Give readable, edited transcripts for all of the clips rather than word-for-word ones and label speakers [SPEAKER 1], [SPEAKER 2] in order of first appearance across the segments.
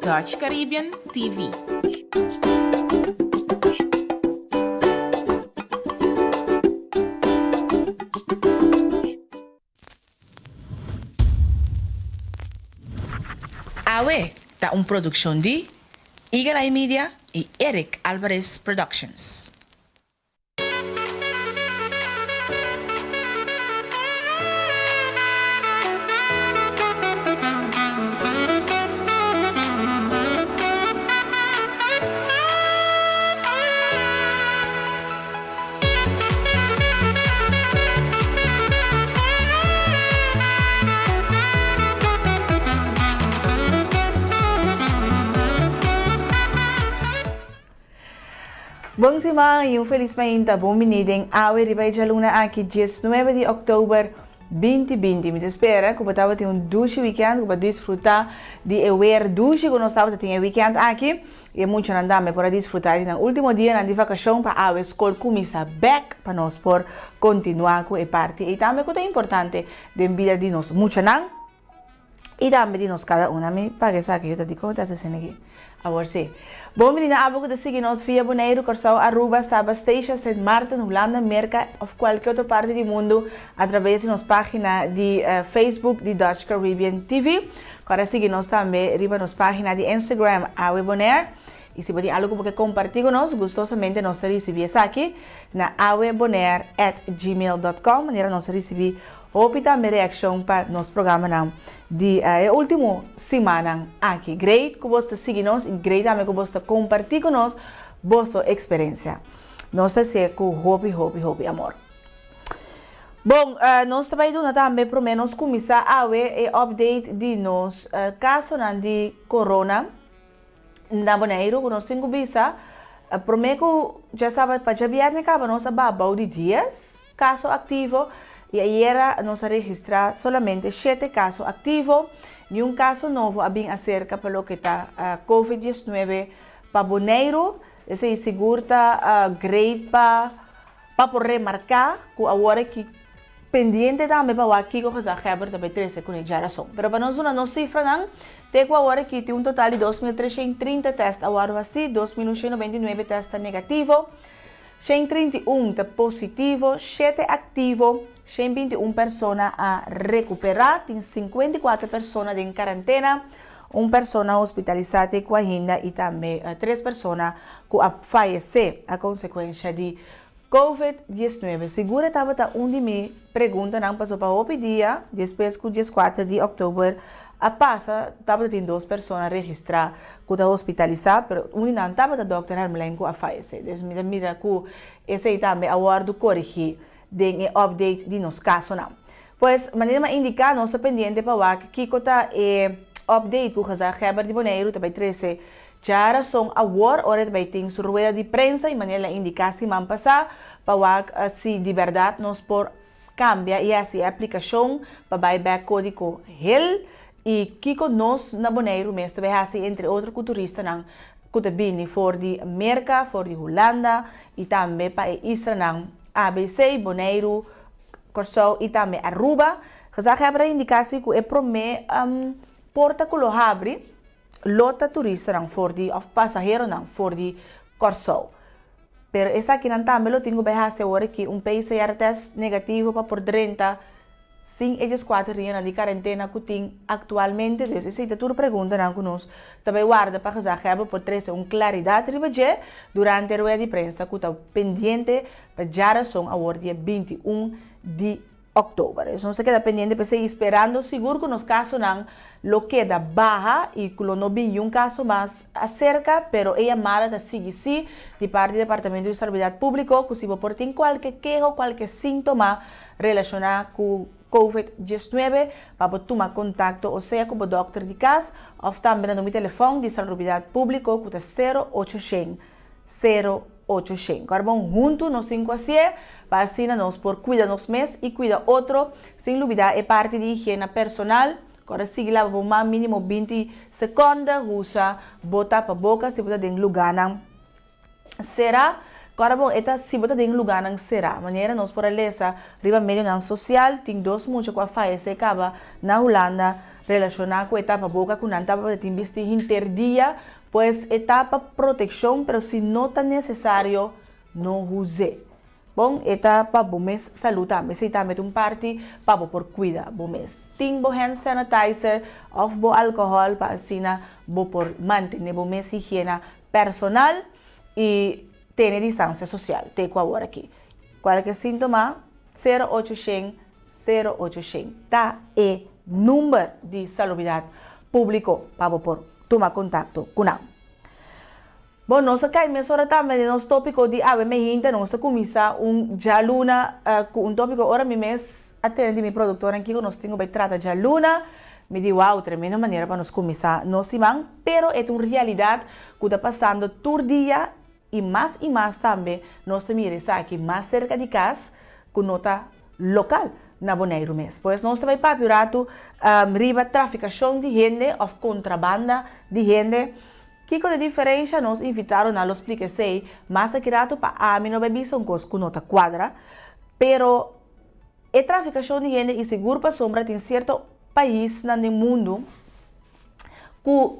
[SPEAKER 1] Dutch Caribbean TV.
[SPEAKER 2] Awe, da un production di Eagle Eye Media e Eric Alvarez Productions.
[SPEAKER 3] Bom semana e felizmente bom menino awe ribai jaluna aqui 19 de outubro 2020. Me espera que eu ter douche weekend, que eu desfrutar de ver douche que nós estava ter weekend aqui e muito andame para desfrutar no último dia de vacação para a escola começar back para nós por continuar com a parte e também que é importante de vida de nós muito não e também de nós cada uma me paga essa que eu te digo tá assim aqui. Agora sim. Bom, menina, abo que te siga nos via Bonaire, Corsao, Aruba, Saba Station, St. Martin, Holanda, Merca, ou qualquer outra parte do mundo, através de nossa página de Facebook de Dutch Caribbean TV. Agora siga nos também, riba nossa página de Instagram, Awe Bonaire. E se você tem algo que compartilhar conosco, gostosamente nós recebemos aqui na awebonaire@gmail.com, maneira nós recebemos ou também reação para nosso programa de última semana aqui. Great que você siga nós e great também que você compartilha conosco vossa experiência. Nós estamos com hope, amor. Bom, nós também também para menos começar a ver o update de nos caso de corona na Bonaire, que nós temos visa. Prometo já sabe para já viernes acaba nós ababau de dias caso ativo. E ayer nos registramos solamente 7 casos activos e um caso novo había acerca de lo que está COVID-19 para Bonaire. Esse seguro great para por remarcar que agora que pendiente também para aqui que já Heber também 13 com já razão. Pero para nós uma cifra não tem que agora que tem um total de 2.330 testes agora assim 2.199 testes negativos, 131 positivo, 7 ativos. 121 pessoas a recuperar, tem 54 pessoas em quarentena, uma pessoa hospitalizada com ainda e também 3 pessoas que faleceram a consequência de COVID-19. Segura estava onde me pergunta não passou para o dia, depois que o dia 4 de outubro a passa estava tendo 2 pessoas registradas que estão hospitalizadas, mas onde não estava o Dr. Hermelenko a falecer. Então, mira que esse também aguardo corrigir de update de nos caso não. Pois, maneira indicar nós pendente para que está update por causa Heber de Bonaire também 13 já são agora hora também tem sua rueda de prensa e maneira indicar se man passar para se de verdade nós por cambia e assim a aplicação para buyback código HEL e que nós na Bonaire mesmo também assim entre outros culturistas não que também for de Merca, for de Holanda e também para Israel ABC, Bonaire, Corsao e também Aruba. Já quebra indicação que é promê porta que lo abre, lota turista não for de of passageiro não for de Corsao. Pero essa aqui não também lo tenho bem agora que PCR test negativo para por 30 sem eles 4 dias de quarentena que tem atualmente. Então, se tu pergunta não conosco, também guarda para já quebra por trazer uma claridade durante a rueda de prensa que está pendente para já são agora dia 21 de outubro. Então, se queda pendente para seguir esperando, seguro que nos casos não lo queda baja e que não vem um caso mais acerca, pero ella mara da CGC, de parte do Departamento de Saúde Pública, que se você tem qualquer queixa, qualquer síntoma relacionado com COVID-19, para tomar contato, ou seja, com o doutor de casa, ou também no número de telefone de saúde pública, que é 0800 0800. Agora, junto, nós temos que fazer, para assim, nós por cuidar nos mês e cuidar outro, sem dúvida, é parte de higiene personal. Agora, siga lá, por mínimo 20 segundos, usa, bota para a boca, se você tem lugar, não será. Agora, bom, esta se você tem lugar, não será. Maneira, nós por alessa, riba meio não social, tem 2 muitos que fazem, acaba na Holanda, relacionado com a etapa boca, com a etapa de investir interdia, pues etapa protección, pero si no tan necesario, no use. Bom, etapa bomes salud também, se também um parte para por cuida, bomes. Ting bo hand sanitizer, of bo alcohol para assina, bo por manter bomes higiene personal e ter distância social. Te agora aqui. Qualquer síntoma, 0800 0800. Tá é número de salubridade público para por tomar contato com nós. Bom, nós caímos agora também de nosso tópico de ave meinta, nós começar jaluna com tópico ora me mês até de minha produtora aqui nós temos vai tratar jaluna, me diz wow, tremenda maneira para nós começar nós imam, pero é uma realidade que está passando todo dia e mais também nós temos aqui mais cerca de casa com nota local na Bonaire mês. Pois nós também para pirato riba traficação de gente ou contrabanda de gente. Kiko de diferença nos invitaram a lo expliquei, mas aqui rato para a mim não bebi são coisas com nota quadra, pero a traficação de gente e seguro para sombra tem certo país no mundo que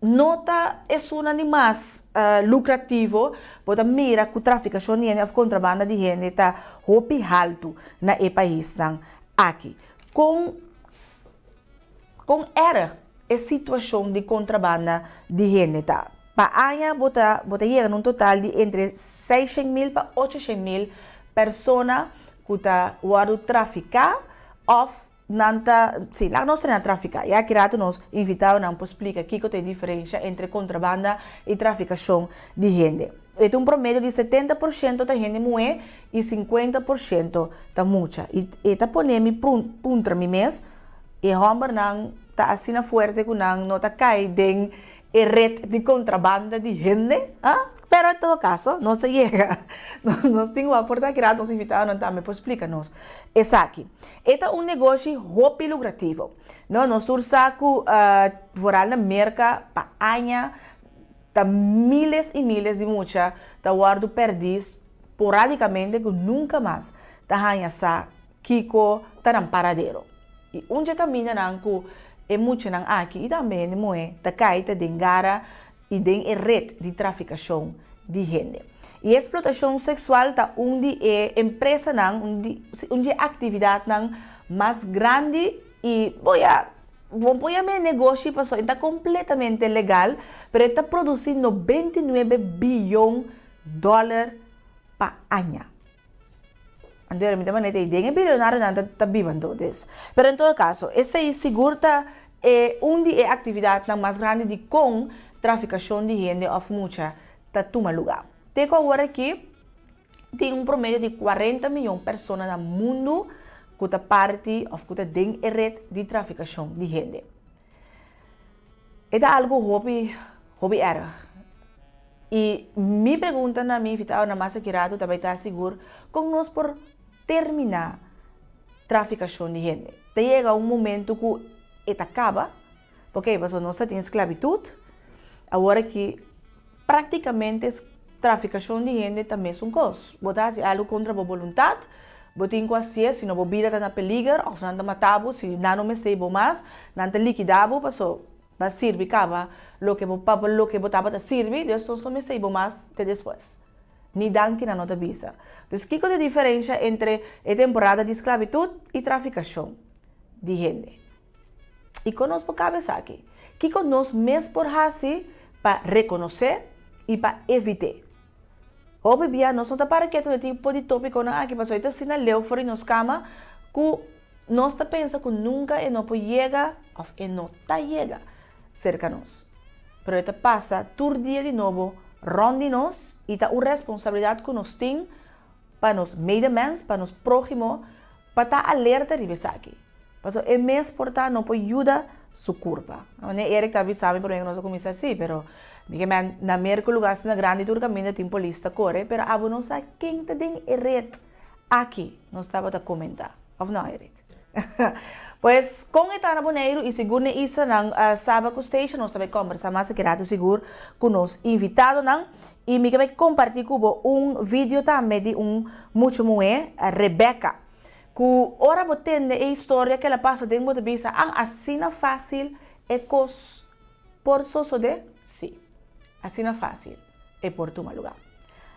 [SPEAKER 3] nota é uma de mais lucrativo, porque mira que a traficação de gente ou contrabanda de gente está hopi alto na país aqui. Com era a situação de contrabanda de gente. Para a bota chega num total de entre 600.000 para 800.000 pessoas que estão traficar ou nanta, sim, lá nós temos traficar. E aqui nós invitamos a explicar aqui que tem diferença entre contrabanda e traficação de gente. É promédio de 70% da gente moe e 50% da mucha. E está ponendo puntra mi mês e homem não está assim forte que não está caindo em rede de contrabanda de gente, pero em todo caso, nós chega, nós temos a porta que nós invitamos também para explicar-nos. Essa aqui, é negócio muito lucrativo. Nós saco voral na merca para anha, tá miles e miles de mucha, tá guardo perdiz poradicamente que nunca mais tá anha sa kiko tá na paradeiro. E onde caminha não que é muito não aqui e também moe tá caída de engara e de rede de traficação de gente. E a explotação sexual tá onde é empresa não onde a atividade não mais grande e vamos meu negócio passou está completamente legal, pero está produzindo 29 bilhões de dólares por ano. Então, de maneira que tem bilionário não está vivendo disso. Pero em todo caso, essa é segura onde é a atividade mais grande de com traficação de gente ou muita está toma lugar. Tem agora aqui tem promédio de 40 milhões de pessoas no mundo que está parte ou que tem rede de traficação de gente. É algo hobby erg. E me pergunta na minha invitada na massa que rato também está seguro como nós por terminar traficação de gente. Chega momento que acaba, porque nós temos esclavitud, agora que praticamente traficação de gente também são coisas. Botar algo contra a vontade, botin quase se não vida está na peligro, ou não matabo, se não me sei mais, não te liquidabo, passou, vai servir cava, lo que botava te serve, Deus só me sei mais te depois. Ni dan que não te avisa. Então, o que é a diferença entre a temporada de esclavitud e traficação de gente? E conosco cabeça aqui. O que nós mesmos por fazer para reconhecer e para evitar? Obviamente, nós não estamos para que todo tipo de tópico aqui, mas hoje assim na leu fora nos cama que nós pensa que nunca e não pode chegar ou e não está chega cerca nós. Pero isso passa todo dia de novo ronde nós e tá uma responsabilidade que nós temos para nos meidemens, para nos próximos, para estar alerta de isso aqui. Porque é mais importante não pode ajudar sua culpa. Eric também sabe por que nós começamos assim, pero na merco lugar na grande tour caminho tem polícia corre, pero abo não sabe quem tem rede aqui. Nós estava a comentar, ou não, Eric? Pois com a Tana Bonaire e seguro isso não Sabaco Station nós também conversamos mais que rato seguro com nos invitado não e me vai compartilhar com vídeo também de muito mulher Rebecca Ku ora botende e história que ela passa dentro da bisa, ang assina fácil é cos por soso de? Sim. Assina fácil é por tu lugar.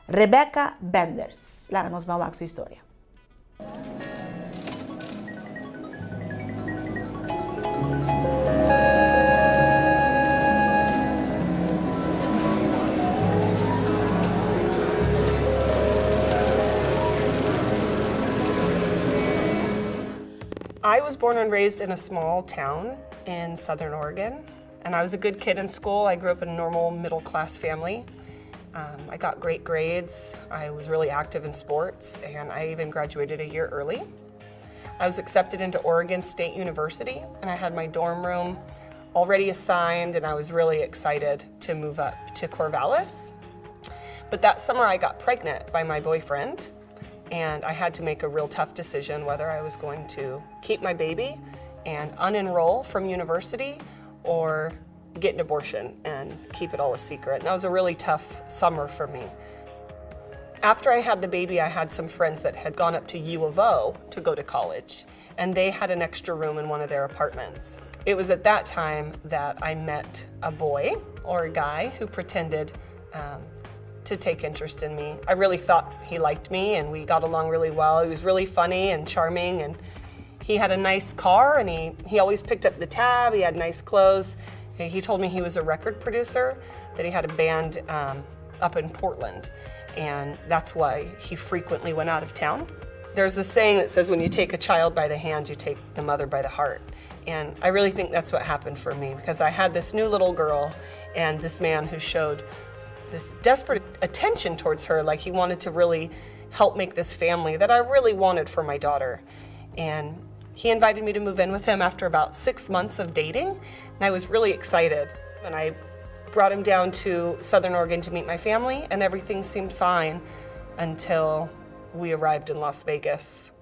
[SPEAKER 3] Rebecca Benders. Lá nos vamos a sua história.
[SPEAKER 4] I was born and raised in a small town in Southern Oregon, and I was a good kid in school. I grew up in a normal middle-class family. I got great grades. I was really active in sports, and I even graduated a year early. I was accepted into Oregon State University, and I had my dorm room already assigned, and I was really excited to move up to Corvallis. But that summer I got pregnant by my boyfriend, and I had to make a real tough decision whether I was going to keep my baby and unenroll from university or get an abortion and keep it all a secret. And that was a really tough summer for me. After I had the baby, I had some friends that had gone up to U of O to go to college, and they had an extra room in one of their apartments. It was at that time that I met a boy or a guy who pretended to take interest in me. I really thought he liked me, and we got along really well. He was really funny and charming, and he had a nice car, and he always picked up the tab. He had nice clothes. He told me he was a record producer, that he had a band up in Portland, and that's why he frequently went out of town. There's a saying that says when you take a child by the hand, you take the mother by the heart. And I really think that's what happened for me, because I had this new little girl and this man who showed this desperate attention towards her, like he wanted to really help make this family that I really wanted for my daughter. And he invited me to move in with him after about 6 months of dating, and I was really excited. And I brought him down to Southern Oregon to meet my family, and everything seemed fine until we arrived in Las Vegas.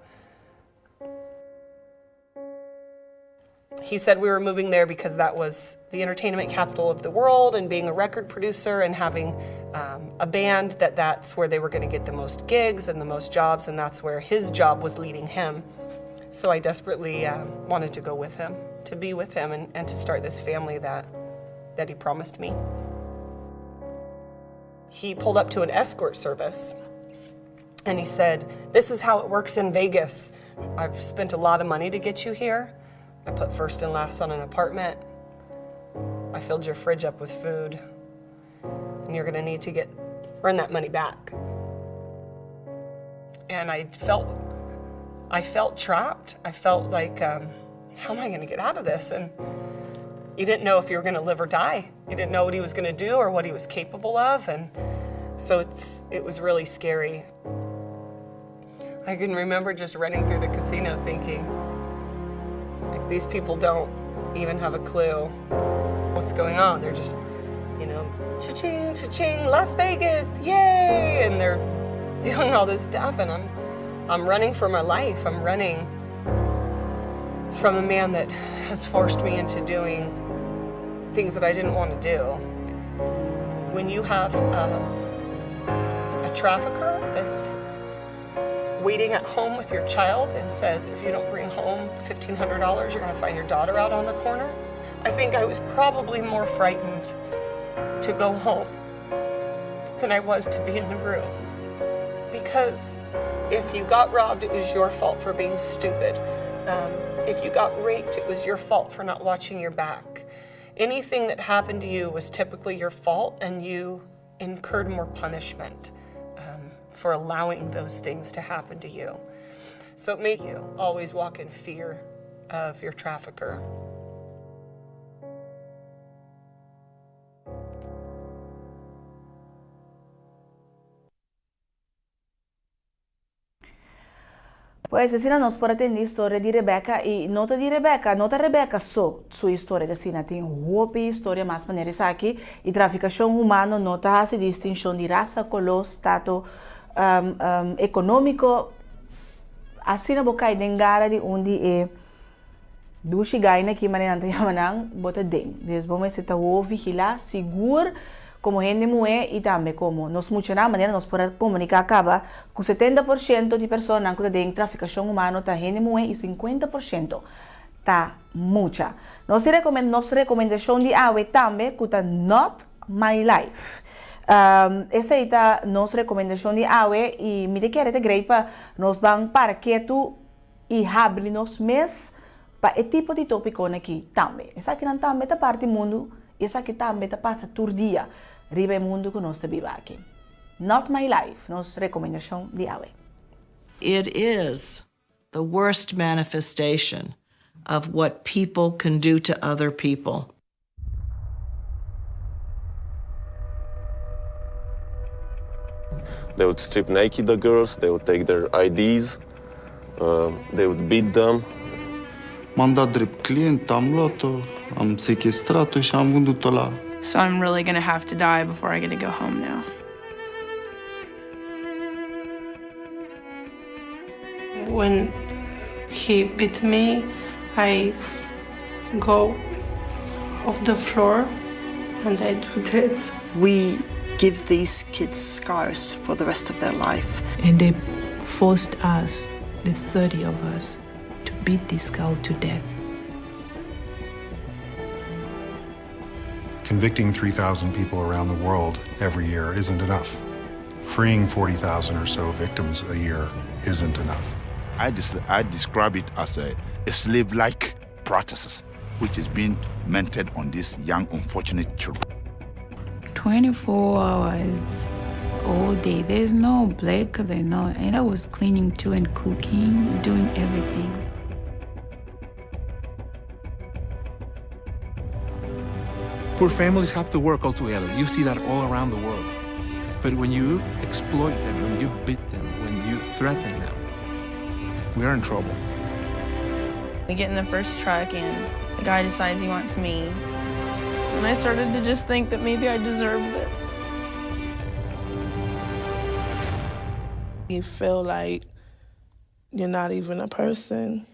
[SPEAKER 4] He said we were moving there because that was the entertainment capital of the world, and being a record producer and having a band, that's where they were going to get the most gigs and the most jobs, and that's where his job was leading him. So I desperately wanted to go with him, to be with him, and to start this family that he promised me. He pulled up to an escort service, and he said, "This is how it works in Vegas. I've spent a lot of money to get you here. I put first and last on an apartment. I filled your fridge up with food, and you're gonna need to earn that money back." And I felt trapped. I felt like, how am I gonna get out of this? And you didn't know if you were gonna live or die. You didn't know what he was gonna do or what he was capable of, and so it was really scary. I can remember just running through the casino thinking, like, these people don't even have a clue what's going on. They're just, cha-ching, cha-ching, Las Vegas, yay! And they're doing all this stuff, and I'm running for my life. I'm running from a man that has forced me into doing things that I didn't want to do. When you have a trafficker that's waiting at home with your child and says, if you don't bring home $1,500, you're going to find your daughter out on the corner, I think I was probably more frightened to go home than I was to be in the room. Because if you got robbed, it was your fault for being stupid. If you got raped, it was your fault for not watching your back. Anything that happened to you was typically your fault, and you incurred more punishment for allowing those things to happen to you. So it made you always walk in fear of your trafficker.
[SPEAKER 3] Pues así nos por atender historia de Rebecca y nota Rebecca su historia de Sina tem uma história mais maneira aqui e traficação humana nota essa distinção de raça, color, status econômico assim na boca dengara de onde é do chegar aqui maneira anta yamanang bota den. Des bom se tá o vigilar seguro como gente mulher e também como nós muitas maneira nós podemos comunicar acaba com 70% de pessoas que têm traficação humana tá gente mulher e 50% tá muita. Nossa recomendação de AWE também que tá Not My Life. Essa é a nossa recomendação de AWE e me quer é great para nós vamos para quieto e abrir nos mês para esse tipo de tópico aqui também. Essa aqui não também tá parte do mundo, essa aqui também tá passa todo dia riba o mundo que nós vivemos aqui. Not My Life, nossa recomendação de AWE.
[SPEAKER 5] It is the worst manifestation of what people can do to other people.
[SPEAKER 6] They would strip naked the girls, they would take their IDs, they would beat them.
[SPEAKER 7] M-am dat drept client, am luat-o, am sequestrat-o și am vândut-o la...
[SPEAKER 8] So I'm really gonna have to die before I get to go home now.
[SPEAKER 9] When he beat me, I go off the floor and I do that.
[SPEAKER 10] We give these kids scars for the rest of their life.
[SPEAKER 11] And they forced us, the 30 of us, to beat this girl to death.
[SPEAKER 12] Convicting 3,000 people around the world every year isn't enough. Freeing 40,000 or so victims a year isn't enough.
[SPEAKER 13] I describe it as a slave-like practices, which is being meted on these young, unfortunate children.
[SPEAKER 11] 24 hours all day. There's no break, and I was cleaning too and cooking, doing everything.
[SPEAKER 14] Poor families have to work all together. You see that all around the world. But when you exploit them, when you beat them, when you threaten them, we're in trouble.
[SPEAKER 15] We get in the first truck and the guy decides he wants me. And I started to just think that maybe I deserve this.
[SPEAKER 16] You feel like you're not even a person.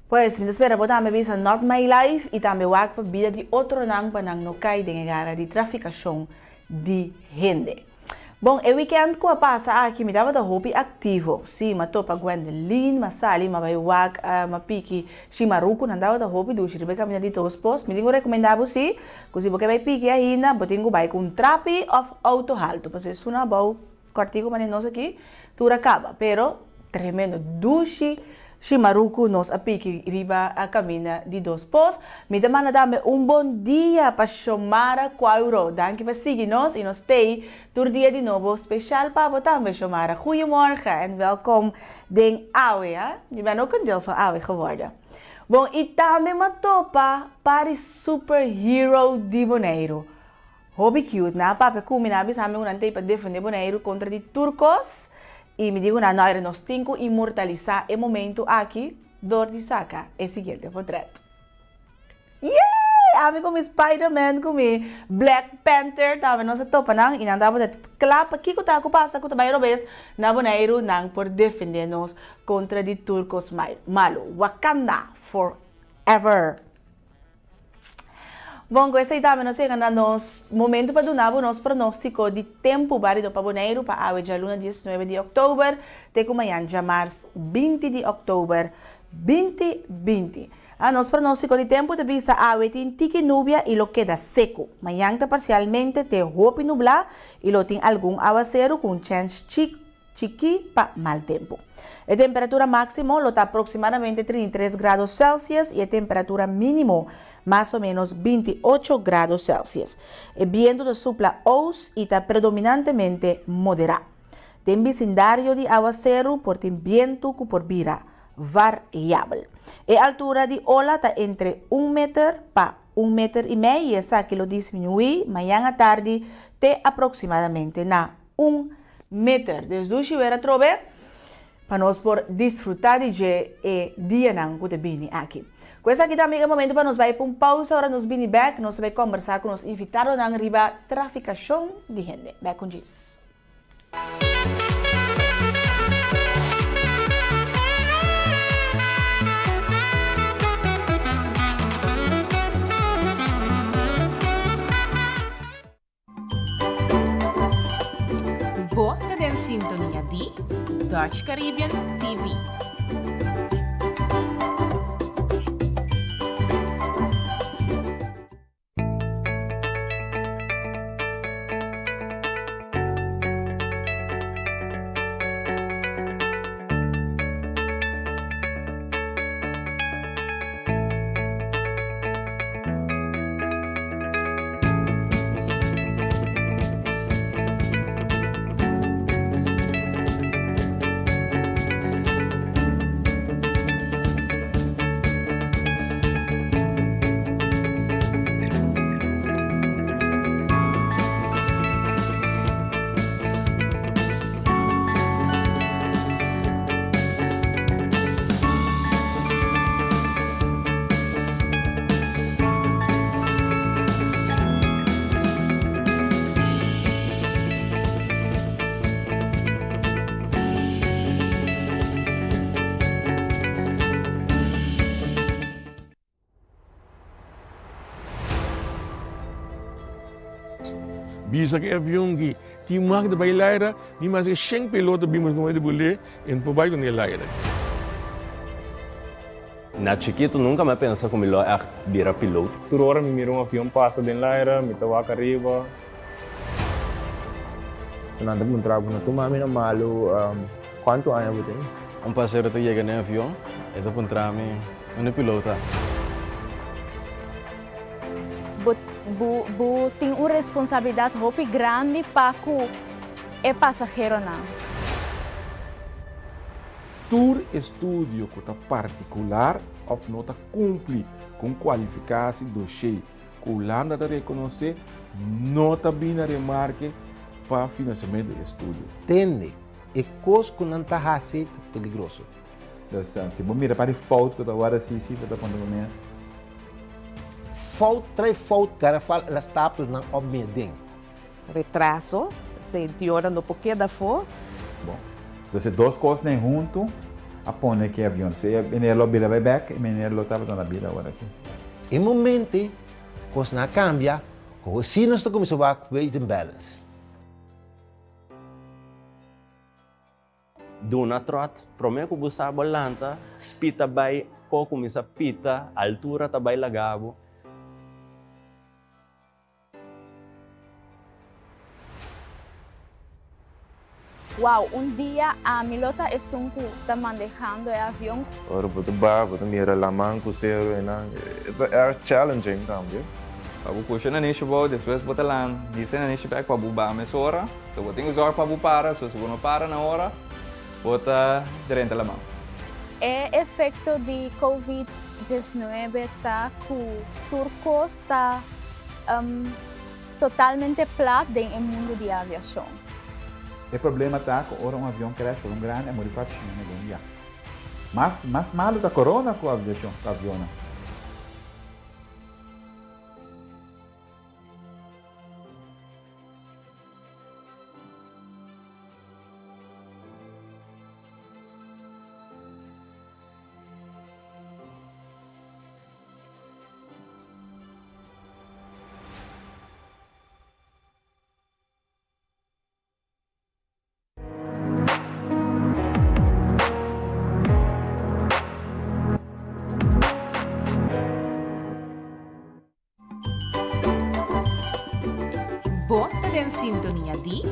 [SPEAKER 3] Pues, me espera botar me visa Not My Life e também o para vida de outro nang para não cair de gara de traficação de gente. Bom, o weekend que passa aqui me dava da hobby ativo. Sim, mas topa Gwendoline, mas sali, mas vai wak, mas pique, sim, maruco, não dava da hobby do xiribe caminha de todos pos. Me digo recomendava sim, così porque vai pique ainda, botingo vai com trapi of auto alto, para ser uma boa cortigo mas nós aqui, tudo acaba, pero tremendo duche. Shimaruku nos apiki riba a caminha de dos pos. Me demanda dame bom dia para Shomara Quauro. Danke para seguir-nos e nos stay door dia de novo speciaal para também Shomara. Goedemorgen en welkom den AWE. Je bent ook een deel van AWE geworden. Bom, e também matopa para superhero de Bonaire. Hobby cute na papa kuminabi sa aming unante pa defender Bonaire contra de turcos. E me digo, nós nos temos que imortalizar o momento aqui, dor de saca, é o seguinte portreto. Yeah! Amigo, mi Spider-Man, mi Black Panther, tava nossa topa nang, e nandava de clap, aqui que tá com passa, que tá vez, na Bonaire, nang por defender-nos contra de turcos malo. Wakanda forever. Bom, com essa idade, nós chegamos nos momento para donar o nosso pronóstico de tempo válido para Bonaire, para a dia luna 19 de outubro, até amanhã, já março 20 de outubro, 2020. A nosso pronóstico de tempo de visa awe tem tique nubia e lo queda seco. Amanhã está parcialmente te roupa nublar e lo tem algum aguacero com chance chiqui para mal tempo. A temperatura máxima está aproximadamente 33 grados Celsius e a temperatura mínima más o menos 28 grados Celsius. El viento de sopla os y está predominantemente moderado. Tem vecindario de aguacero por tem viento que por vira variable. La altura de ola está entre 1 metro para 1,5 metros y esa que lo disminuye mañana tarde te aproximadamente na 1 metro. Desde hoy vera trove para nós por disfrutar de dia nang que te aqui. Com essa aqui também é o momento para nós vai para uma pausa, agora nos vini back, nós vai conversar com os invitados na riba traficação de gente. Back com isso.
[SPEAKER 1] Dutch Caribbean TV.
[SPEAKER 14] Bisa ke avião que tinha mais de bailar, ni mais que 100 pilotos vimos como ele bolé, em pobai com ele lá.
[SPEAKER 17] Na chiquito nunca me pensei como ele é virar piloto.
[SPEAKER 18] Toda hora me miro avião passa dentro lá, me tawa arriba.
[SPEAKER 19] Nanti pun trabalho na tuma mina malu quanto anos você tem?
[SPEAKER 20] Passageiro que chega no avião, itu pun trami, pilota.
[SPEAKER 21] Tem uma responsabilidade muito grande para o passageiro não.
[SPEAKER 22] Tour estúdio que está particular of nota cumpre com qualificação do cheio. Que o Holanda está reconhecer nota bem na remarque para financiamento do estúdio.
[SPEAKER 19] Tende, e coisa que não está assim perigoso.
[SPEAKER 23] Então, tipo, mira para a foto que agora sim para quando começa.
[SPEAKER 19] Fout, trai fout, cara fala as tapas não obedem.
[SPEAKER 24] Retraso, se piora no porquê da for.
[SPEAKER 23] Bom, então duas coisas nem junto, apone que avião. Se é lobby vai back, é lotado na vida agora aqui.
[SPEAKER 19] Em momento, coisa não cambia, o sino está começando a weight and balance.
[SPEAKER 17] Duna trot, promete que você bolanta, spita vai, começa pita, altura tá vai lagabo.
[SPEAKER 21] Wow, dia a milota é sunku está manejando o avião.
[SPEAKER 18] Ora, você mira lá manco seu, é challenging também.
[SPEAKER 25] Pabu puxa na nicho bo, depois bota lá, disse na nicho back pabu ba mais hora, so botem os horas pabu para, so se não para na hora, bota direito lá mão.
[SPEAKER 21] É efeito de COVID-19 tá com turco está totalmente plano no mundo de aviação.
[SPEAKER 23] O problema está que ora avião crash, grande, é morrer para a China, mas malo da corona com a aviação, com a avião.
[SPEAKER 1] Bota em sintonia de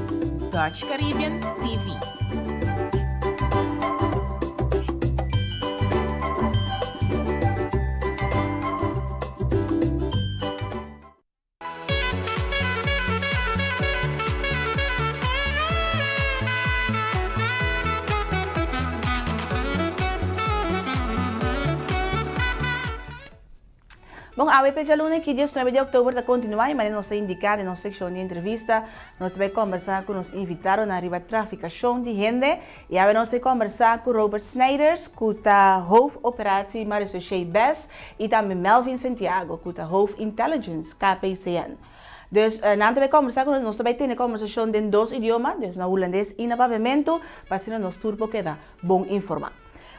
[SPEAKER 1] Dutch Caribbean TV.
[SPEAKER 3] Bom, a WP Jaluna, que dia 9 de outubro está continuando, mas nós indicado na secção de entrevista, nós vamos conversar com os invitados na riba traficação de gente e agora nós vamos conversar com Robert Snijders, que está hoofdoperatie Marechaussee Best, e também Melvin Santiago, que está hoofdintelligence KPCN. Dus na vamos conversar com nós também ter conversação em dois idiomas, na holandês e na pavimento, para ser nos turbo que dá bom informar.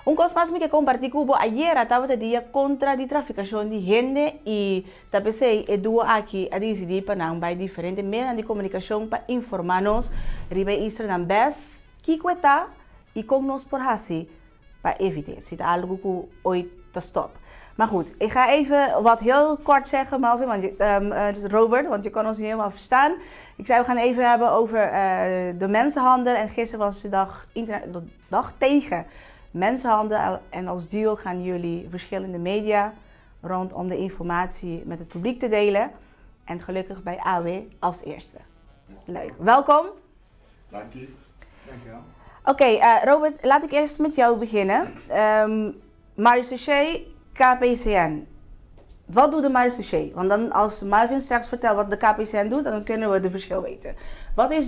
[SPEAKER 3] Coisa mais que compartilhei com você ayer estava o dia contra a traficação de gente e também é duas aqui a decidir para não vai diferente meios de comunicação para informar-nos ribe Israel best que está ik kom nos por hasi, para eviteren. Zit algo ooit te stop. Maar goed, ik ga even wat heel kort zeggen, Melvin, Robert, want je kan ons niet helemaal verstaan. Ik zei, we gaan even hebben over de mensenhandel. En gisteren was de dag tegen mensenhandel. En als duo gaan jullie verschillende media rondom de informatie met het publiek te delen. En gelukkig bij AW als eerste. Leuk. Welkom.
[SPEAKER 2] Dank je. Dank je wel.
[SPEAKER 3] Oké, Robert, laat ik eerst met jou beginnen. Marechaussee, KPCN. Wat doet de marechaussee? Want dan als Marvin straks vertelt wat de KPCN doet, dan kunnen we het verschil weten.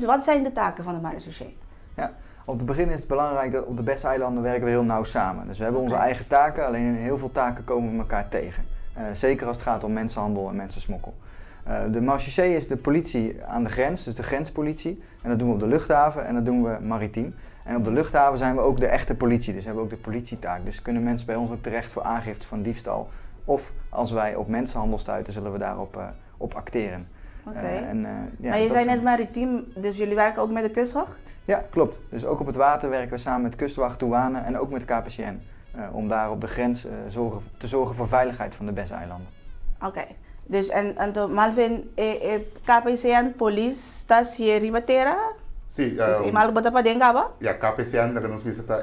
[SPEAKER 3] Wat zijn de taken van de marechaussee?
[SPEAKER 2] Ja, om te beginnen is het belangrijk dat op de BES-eilanden werken we heel nauw samen. Dus we hebben onze eigen taken, alleen in heel veel taken komen we elkaar tegen. Zeker als het gaat om mensenhandel en mensensmokkel. De marechaussee is de politie aan de grens, dus de grenspolitie. En dat doen we op de luchthaven en dat doen we maritiem. En op de luchthaven zijn we ook de echte politie, dus hebben we ook de politietaak. Dus kunnen mensen bij ons ook terecht voor aangifte van diefstal. Of als wij op mensenhandel stuiten, zullen we daarop op acteren.
[SPEAKER 3] Oké. Maar je zei net maritiem, dus jullie werken ook met de kustwacht?
[SPEAKER 2] Ja, klopt. Dus ook op het water werken we samen met kustwacht, douane en ook met KPCN. Om daar op de grens te zorgen voor veiligheid van de BES-eilanden.
[SPEAKER 3] Oké. Dus en Malvin, KPCN, police, está se ribatera?
[SPEAKER 4] Sí.
[SPEAKER 3] Dus eenmaal bota pa denga ba?
[SPEAKER 4] Ja, KPCN, nag nos visita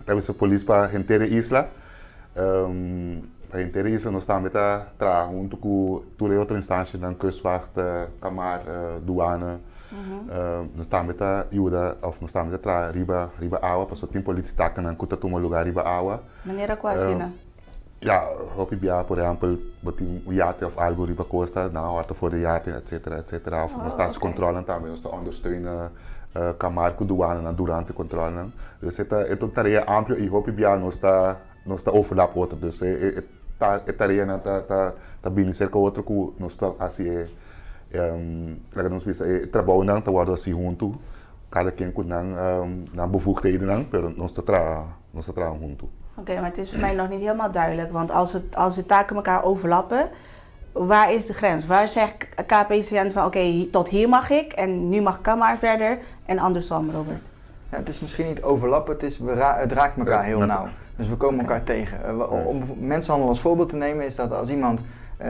[SPEAKER 4] a police para gente isla. Para gente isla nós estamos tra junto com toda outra instância, dan kustwacht, kamar, douane. Nós estamos ajuda of nós estamos tra riba awa, para tem politie taken dan kuta tuma lugar riba awa.
[SPEAKER 3] Meneer Aquasina.
[SPEAKER 4] Ja, hoop ik por exemplo, botin o iate of algo riba costa, na horta voor de iate, etc. Of nós estamos controlando também, nós estamos ondersteunen kamar com douane durante controle. Dus het is tarefa amplo e hoop ik nós está overlap outro. Dus het tarefa tá bem cerca outro que nós está assim nós bisa trabalho não tá guardo assim junto. Cada quem com na bevoegdheden dan, pero nós está junto.
[SPEAKER 3] Oké, maar het is voor mij nog niet helemaal duidelijk, want als de taken elkaar overlappen, waar is de grens? Waar zegt KPCN van oké, tot hier mag ik en nu mag Kamar verder en andersom, Robert?
[SPEAKER 2] Ja, het is misschien niet overlappen, het raakt elkaar heel nauw. Dus we komen elkaar tegen. Om mensenhandel als voorbeeld te nemen is dat als iemand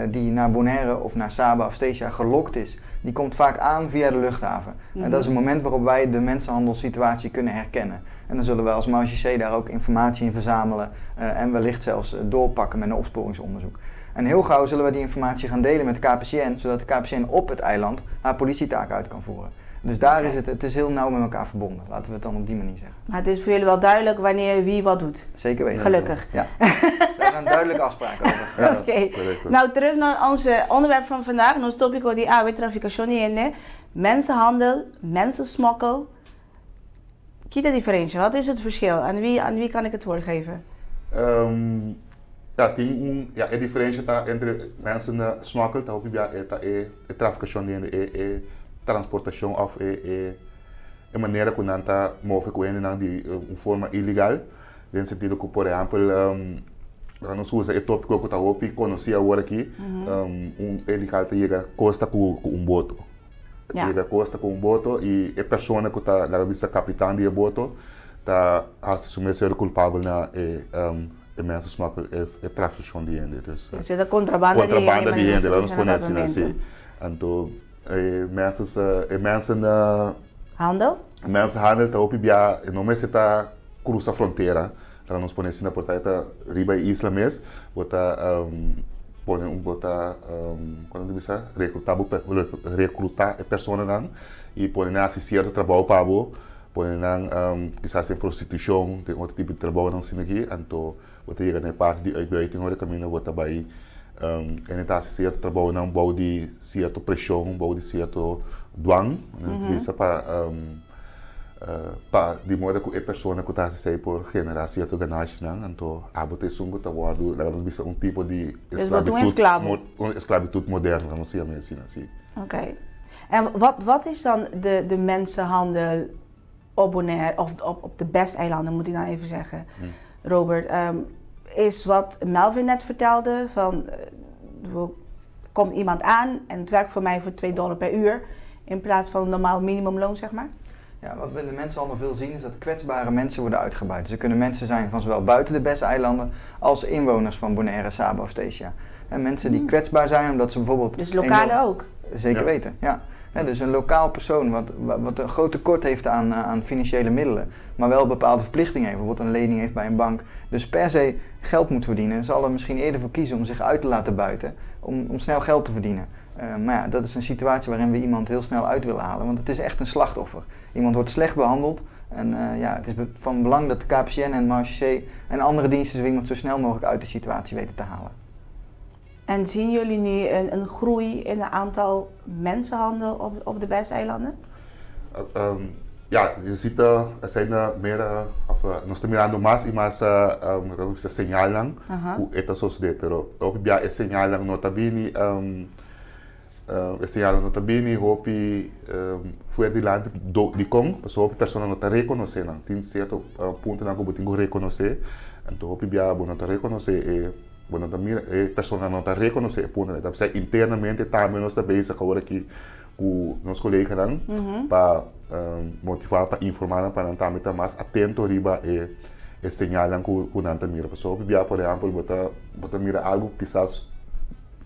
[SPEAKER 2] die naar Bonaire of naar Saba of Stesia gelokt is, die komt vaak aan via de luchthaven. En dat is een moment waarop wij de mensenhandelssituatie kunnen herkennen. En dan zullen we als marechaussee daar ook informatie in verzamelen en wellicht zelfs doorpakken met een opsporingsonderzoek. En heel gauw zullen we die informatie gaan delen met de KPCN, zodat de KPCN op het eiland haar politietaak uit kan voeren. Dus daar is het is heel nauw met elkaar verbonden. Laten we het dan op die manier zeggen.
[SPEAKER 3] Maar het is voor jullie wel duidelijk wanneer wie wat doet?
[SPEAKER 2] Zeker weten.
[SPEAKER 3] Gelukkig.
[SPEAKER 2] Ja. Daar zijn duidelijke afspraken over.
[SPEAKER 3] Oké. Nou, terug naar ons onderwerp van vandaag. Nos tópico die AW traficación y mensenhandel, mensensmokkel. Kita diferentie, wat is het verschil? Aan wie kan ik het woord geven?
[SPEAKER 4] Ja, tem a diferença tá entre mensen smokkel, tá hoop je traficação de transportação of maneira que não tá move com ele de forma ilegal, no sentido que por exemplo nós usa o tópico que tá hoop conhecia agora aqui, illegal tá chega costa com boto. Chega costa com boto e a pessoa que tá na vista capitão de boto tá assume ser culpável na mensensmokkel e traficação de gente.
[SPEAKER 3] Dus de contrabanda
[SPEAKER 4] de gente, vamos conhecer assim. Então mensenhandel tá hoop je não mais está cruza fronteira. Lá nós ponemos na portaita riba isla mes, quando diz recrutar a pessoa não e põe na assistir o trabalho para bo, põe na quizás tem prostituição, tem outro tipo de trabalho não sino aqui, então você chega na parte de uitbuiting hoor caminho você vai en está certo trabalho não bom de certa pressão, bom de certo dwang, isso para de modo que a pessoa que está a por generar certo ganagem, então a botação que está guardo, lá nós vemos tipo de esclavitud moderna, vamos dizer assim.
[SPEAKER 3] Oké. En wat is dan de mensenhandel op Bonaire, of op de BES-eilanden moet ik nou even zeggen, Robert? Is wat Melvin net vertelde, van er komt iemand aan en het werkt voor mij voor $2 per uur in plaats van een normaal minimumloon, zeg maar?
[SPEAKER 2] Ja, wat we in de mensenhandel veel zien is dat kwetsbare mensen worden uitgebuit. Dus er kunnen mensen zijn van zowel buiten de BES-eilanden als inwoners van Bonaire, Saba of Statia. En mensen die kwetsbaar zijn omdat ze bijvoorbeeld...
[SPEAKER 3] Dus lokale ook?
[SPEAKER 2] Zeker weten, ja. Dus een lokaal persoon wat een groot tekort heeft aan financiële middelen, maar wel bepaalde verplichtingen heeft, bijvoorbeeld een lening heeft bij een bank, dus per se geld moet verdienen, zal er misschien eerder voor kiezen om zich uit te laten buiten, om snel geld te verdienen. Maar ja, dat is een situatie waarin we iemand heel snel uit willen halen, want het is echt een slachtoffer. Iemand wordt slecht behandeld en het is van belang dat de KPCN en Marche en andere diensten zo iemand zo snel mogelijk uit de situatie weten te halen.
[SPEAKER 3] En zien jullie nu een groei in het aantal mensenhandel op de BES-eilanden?
[SPEAKER 4] Ja, je ziet er zijn meer, nog meer aan de mas, mas señal lang, hoe het zo is, pero ook ja is señal lang notabene, señal notabene hopi voor die land die kom, so hopi persona nota reconocer lang, tin certo punto lang que botingo reconocer, então hopi ja bonota reconocer bueno, também persona não está reconhecer punto, né? Então, internamente também nós estamos bezig agora aqui com nossos colegas para motivar, para informar, para também estar mais atento riba e señalan que não está mira. Pessoal, por exemplo, bota mira algo que quizás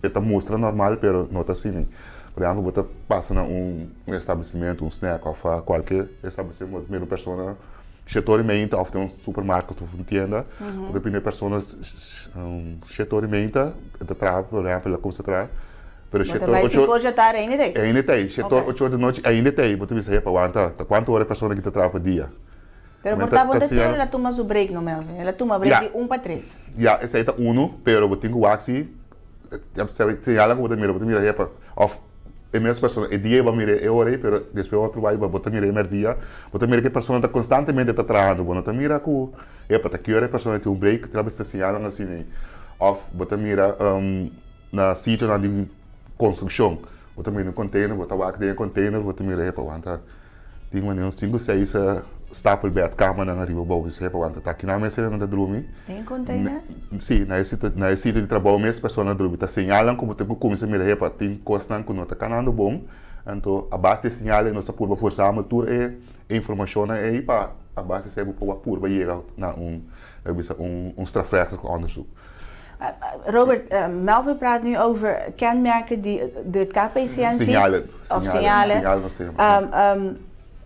[SPEAKER 4] está mostra normal, pero não está assim. Por exemplo, bota passa num estabelecimento, snack ou qualquer estabelecimento, mesmo persona setormente of een supermarkt of een tienda, de primeira pessoa setormente de trabalho, por exemplo, como se trata.
[SPEAKER 3] Pero vai se projetar ainda tem.
[SPEAKER 4] Ainda tem. Setor 8 da noite ainda tem. Você vai para aguentar. Quanto hora a pessoa que trabalha por dia?
[SPEAKER 3] Pero por causa de ter ela toma o break no Melvin. Ela toma break de 1 para 3.
[SPEAKER 4] Ja, esse aí tá 1, pero eu tenho axi. Se ela como você mira para of e mesmo pessoa e dia vai mirar e hora, pero depois outro vai botar mirar mer dia, botar mirar que a pessoa está constantemente está trabalhando, bom, tá mira que é para que hora a pessoa tem break, trabalha está sinalando assim, of botar mirar na sítio na de construção, botar mirar no container, botar o dentro container, botar mirar para aguentar, tem uma 5, 6 stapelbed kamer na arriba boven, se para aguentar, tá aqui na mesa na dormir.
[SPEAKER 3] Tem container?
[SPEAKER 4] Sim, na sítio de trabalho mesmo pessoa na dormir, tá sinalando como tem que começar mirar para tem costan que não está canando bom, então a base de sinal nós por forçar a tour é informação aí para a base se para por vai chegar na strafrechtelijk onderzoek.
[SPEAKER 3] Robert, Melvin praat nu over kenmerken die de KPCN ziet. Signalen.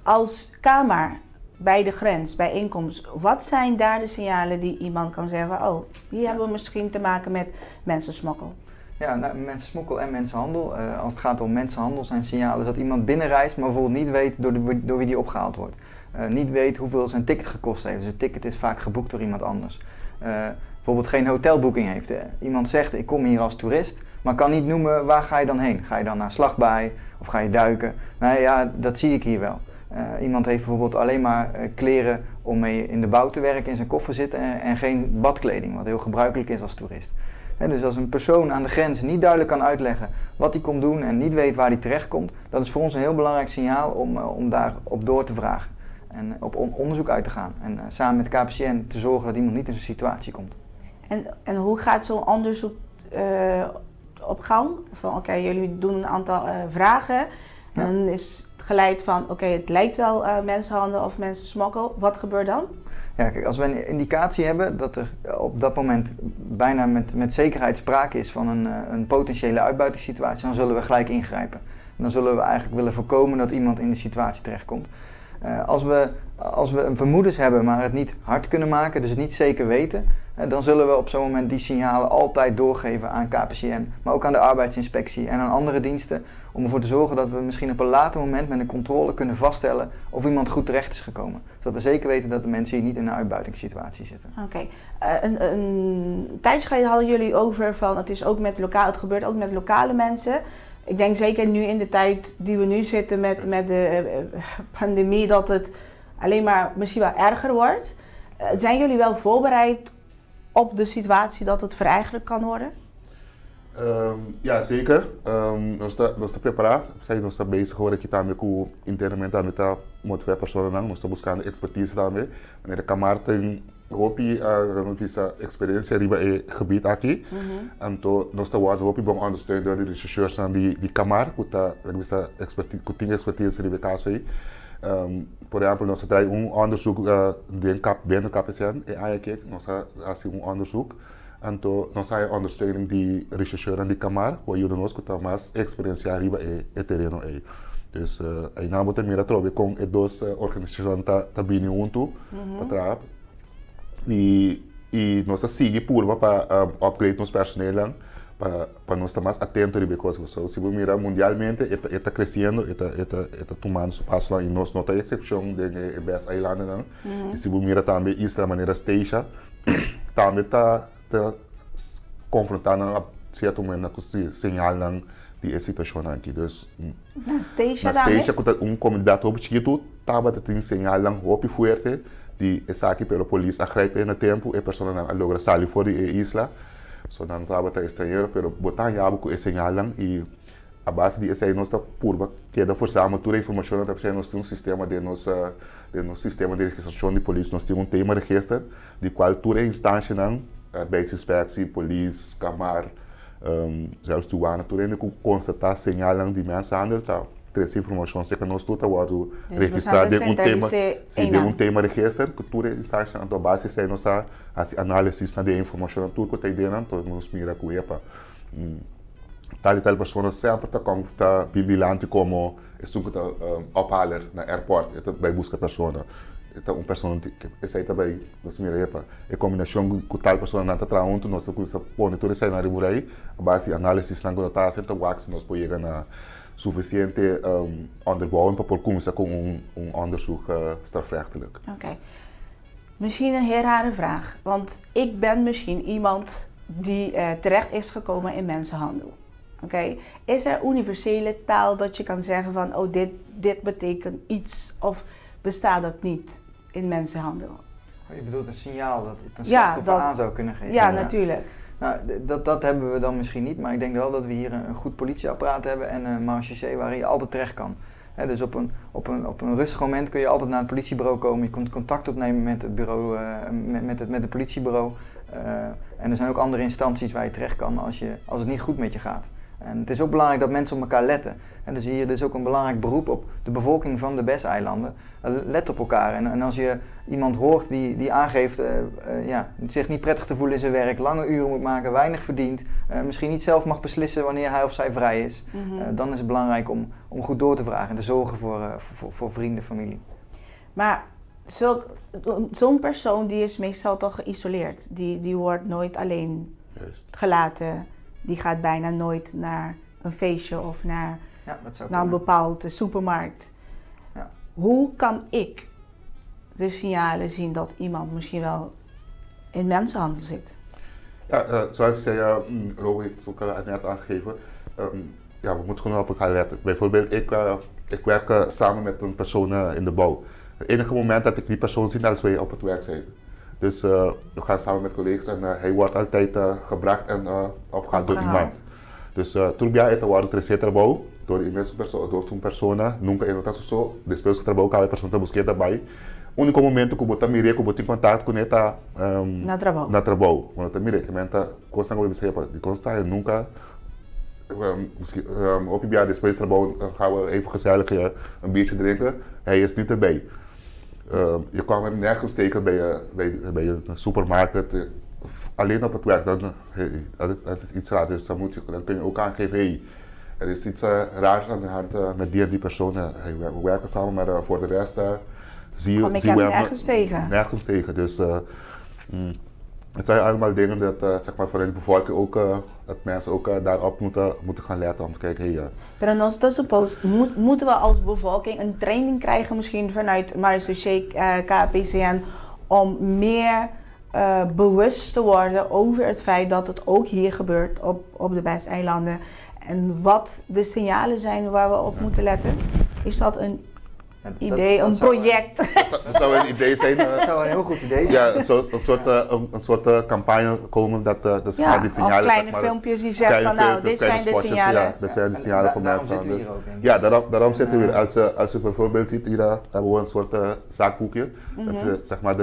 [SPEAKER 3] Als Kamer bij de grens, bij inkomst, wat zijn daar de signalen die iemand kan zeggen, oh, die hebben misschien te maken met mensensmokkel?
[SPEAKER 2] Ja, mensensmokkel en mensenhandel. Als het gaat om mensenhandel zijn signalen dat iemand binnenreist, maar bijvoorbeeld niet weet door wie die opgehaald wordt. Niet weet hoeveel zijn ticket gekost heeft. Dus het ticket is vaak geboekt door iemand anders. Bijvoorbeeld geen hotelboeking heeft. Iemand zegt, ik kom hier als toerist, maar kan niet noemen waar ga je dan heen. Ga je dan naar Slagbaai of ga je duiken? Nee, ja, dat zie ik hier wel. Iemand heeft bijvoorbeeld alleen maar kleren om mee in de bouw te werken in zijn koffer zitten en geen badkleding, wat heel gebruikelijk is als toerist. Dus als een persoon aan de grens niet duidelijk kan uitleggen wat hij komt doen en niet weet waar hij terecht komt, dat is voor ons een heel belangrijk signaal om daarop door te vragen en op onderzoek uit te gaan. En samen met KPCN te zorgen dat iemand niet in zo'n situatie komt.
[SPEAKER 3] En hoe gaat zo'n onderzoek op gang? Van oké, jullie doen een aantal vragen en dan is het geleid van oké, het lijkt wel mensenhandel of mensensmokkel. Wat gebeurt dan?
[SPEAKER 2] Ja, kijk, als we een indicatie hebben dat er op dat moment bijna met zekerheid sprake is van een potentiële uitbuitingssituatie, dan zullen we gelijk ingrijpen. En dan zullen we eigenlijk willen voorkomen dat iemand in de situatie terechtkomt. Als we een vermoedens hebben, maar het niet hard kunnen maken, dus het niet zeker weten, dan zullen we op zo'n moment die signalen altijd doorgeven aan KPCN, maar ook aan de arbeidsinspectie en aan andere diensten, om ervoor te zorgen dat we misschien op een later moment met een controle kunnen vaststellen of iemand goed terecht is gekomen. Zodat we zeker weten dat de mensen hier niet in een uitbuitingssituatie zitten.
[SPEAKER 3] Oké. Een tijdje geleden hadden jullie over van het gebeurt ook met lokale mensen. Ik denk zeker nu in de tijd die we nu zitten met de pandemie dat het alleen maar misschien wel erger wordt. Zijn jullie wel voorbereid op de situatie dat het vereigenlijk kan worden?
[SPEAKER 4] Ja, zeker. Nós estamos preparados. Nós estamos bezig agora aqui também com internamente também tá motivar pessoas não. Nós estamos buscando expertise também. Wanneer de Kamer tem hopi essa experiência riba é gebied aqui. Então nós estamos hopi bom ondersteunen door de rechercheurs aan die Kamer, que tá essa expertise, que tem expertise riba caso aí. Por exemplo, nós temos onderzoek binnen KPCN in Ayakik, nós fazemos onderzoek. Então, nós temos ondersteuning de rechercheurs de Camar, que ajuda nós com mais experiência arriba e terreno aí. Dus aí nós vamos também trabalhar com as duas organizações que bem junto para trás. E nós seguimos para upgrade nosso personal para nós estar mais atentos a coisas. So, se você mirar mundialmente, está crescendo, está tomando espaço lá e nós não temos exceção de Best Island. E se você mirar também isso da maneira Stacia, também está confrontando a certo momento com o sinal de situação aqui. Dus,
[SPEAKER 3] na Stacia,
[SPEAKER 4] com comunidade objeto, estava tendo sinal muito forte de essa aqui pela polícia agrijpen in het tempo e persona não logra sair fora da isla. So não estava tá estrangeiro, pero botar já com esse sinal e a base de esse aí nós está purba que da força a toda a informação da pessoa nós temos um sistema de nosso sistema de registração de polícia nós temos tema de registro de qual toda instância não arbeidsinspectie, polícia, Camar, zelfs douane, tudo ainda constatar sinal de mensenhandel tá. Três informações que nós todos vamos registrar de um tema de registro, que tudo está na base de nossa análise de informação, tudo que está dentro, todos nós mira com epa. Tal e tal pessoa sempre está vigilante como isso que está ophaler na airport, está vai buscar pessoa, está pessoa que essa aí também nós mira epa, é combinação com tal pessoa não está traunto, nós temos que pôr tudo isso aí na riba aí, a base de análise está quando está sempre wax nós podemos chegar na suficiënte onderbouwing para começar com onderzoek strafrechtelijk.
[SPEAKER 3] Oké. Misschien een heel rare vraag, want ik ben misschien iemand die terecht is gekomen in mensenhandel. Oké. Is er universele taal dat je kan zeggen van, oh dit betekent iets of bestaat dat niet in mensenhandel?
[SPEAKER 2] Je bedoelt een signaal dat het een slachtoffer aan zou kunnen geven?
[SPEAKER 3] Ja, natuurlijk.
[SPEAKER 2] Nou, dat hebben we dan misschien niet, maar ik denk wel dat we hier een goed politieapparaat hebben en een marechaussee waar je altijd terecht kan. Dus op een rustig moment kun je altijd naar het politiebureau komen, je kunt contact opnemen met het bureau, met het politiebureau. En er zijn ook andere instanties waar je terecht kan als het niet goed met je gaat. En het is ook belangrijk dat mensen op elkaar letten. En dus hier is ook een belangrijk beroep op de bevolking van de BES-eilanden. Let op elkaar. En als je iemand hoort die aangeeft zich niet prettig te voelen in zijn werk, lange uren moet maken, weinig verdient, misschien niet zelf mag beslissen wanneer hij of zij vrij is, dan is het belangrijk om goed door te vragen en te zorgen voor vrienden, familie.
[SPEAKER 3] Maar zo'n persoon die is meestal toch geïsoleerd. Die wordt nooit alleen gelaten. Die gaat bijna nooit naar een feestje of naar een bepaalde supermarkt.
[SPEAKER 2] Ja.
[SPEAKER 3] Hoe kan ik de signalen zien dat iemand misschien wel in mensenhandel zit?
[SPEAKER 4] Ja, zoals zei Ro heeft het ook net aangegeven. We moeten gewoon op elkaar letten. Bijvoorbeeld, ik werk samen met een persoon in de bouw. Het enige moment dat ik die persoon zie, als wij op het werk zijn. Dus we gaan samen met collega's en hij wordt altijd gebracht en opgehaald door iemand. Dus toen bij het wordt er trabalho door imenso persona, nunca eu não só depois que trabalho cada pessoa está buscando daarbij. Único momento que eu botar mirei que eu botei contato com ela
[SPEAKER 3] na
[SPEAKER 4] trabalho. Quando eu mirei que menta costa não observa de consta eu nunca op bij depois trabalho gaan we even gezellig een biertje drinken. Hij is niet erbij. Je kan hem nergens tegen bij een supermarkt. Alleen op het werk, dat is iets raars. Dus dan kun je ook aangeven, hey, er is iets raars aan de hand met die persoon. We werken samen, maar voor de rest zie je
[SPEAKER 3] hem nergens tegen.
[SPEAKER 4] Nergens tegen. Dus het zijn allemaal dingen dat zeg maar, voor de bevolking ook, dat mensen ook daarop moeten gaan letten om te kijken, hey,
[SPEAKER 3] Pero nosotros moeten we als bevolking een training krijgen, misschien vanuit marechaussee KPCN, om meer bewust te worden over het feit dat het ook hier gebeurt op de BES-eilanden en wat de signalen zijn waar we op moeten letten. Is dat een idee, een project?
[SPEAKER 4] Dat zou een idee zijn.
[SPEAKER 2] Dat zou een heel goed idee zijn.
[SPEAKER 4] Ja, een soort campagne komen dat die signalen...
[SPEAKER 3] Of kleine filmpjes die zeggen van nou, dit zijn de signalen.
[SPEAKER 4] Ja, dat zijn de signalen van mensen. Ja, daarom zitten we hier. Als je bijvoorbeeld ziet, hier hebben we een soort zakboekje. Dat ze zeg maar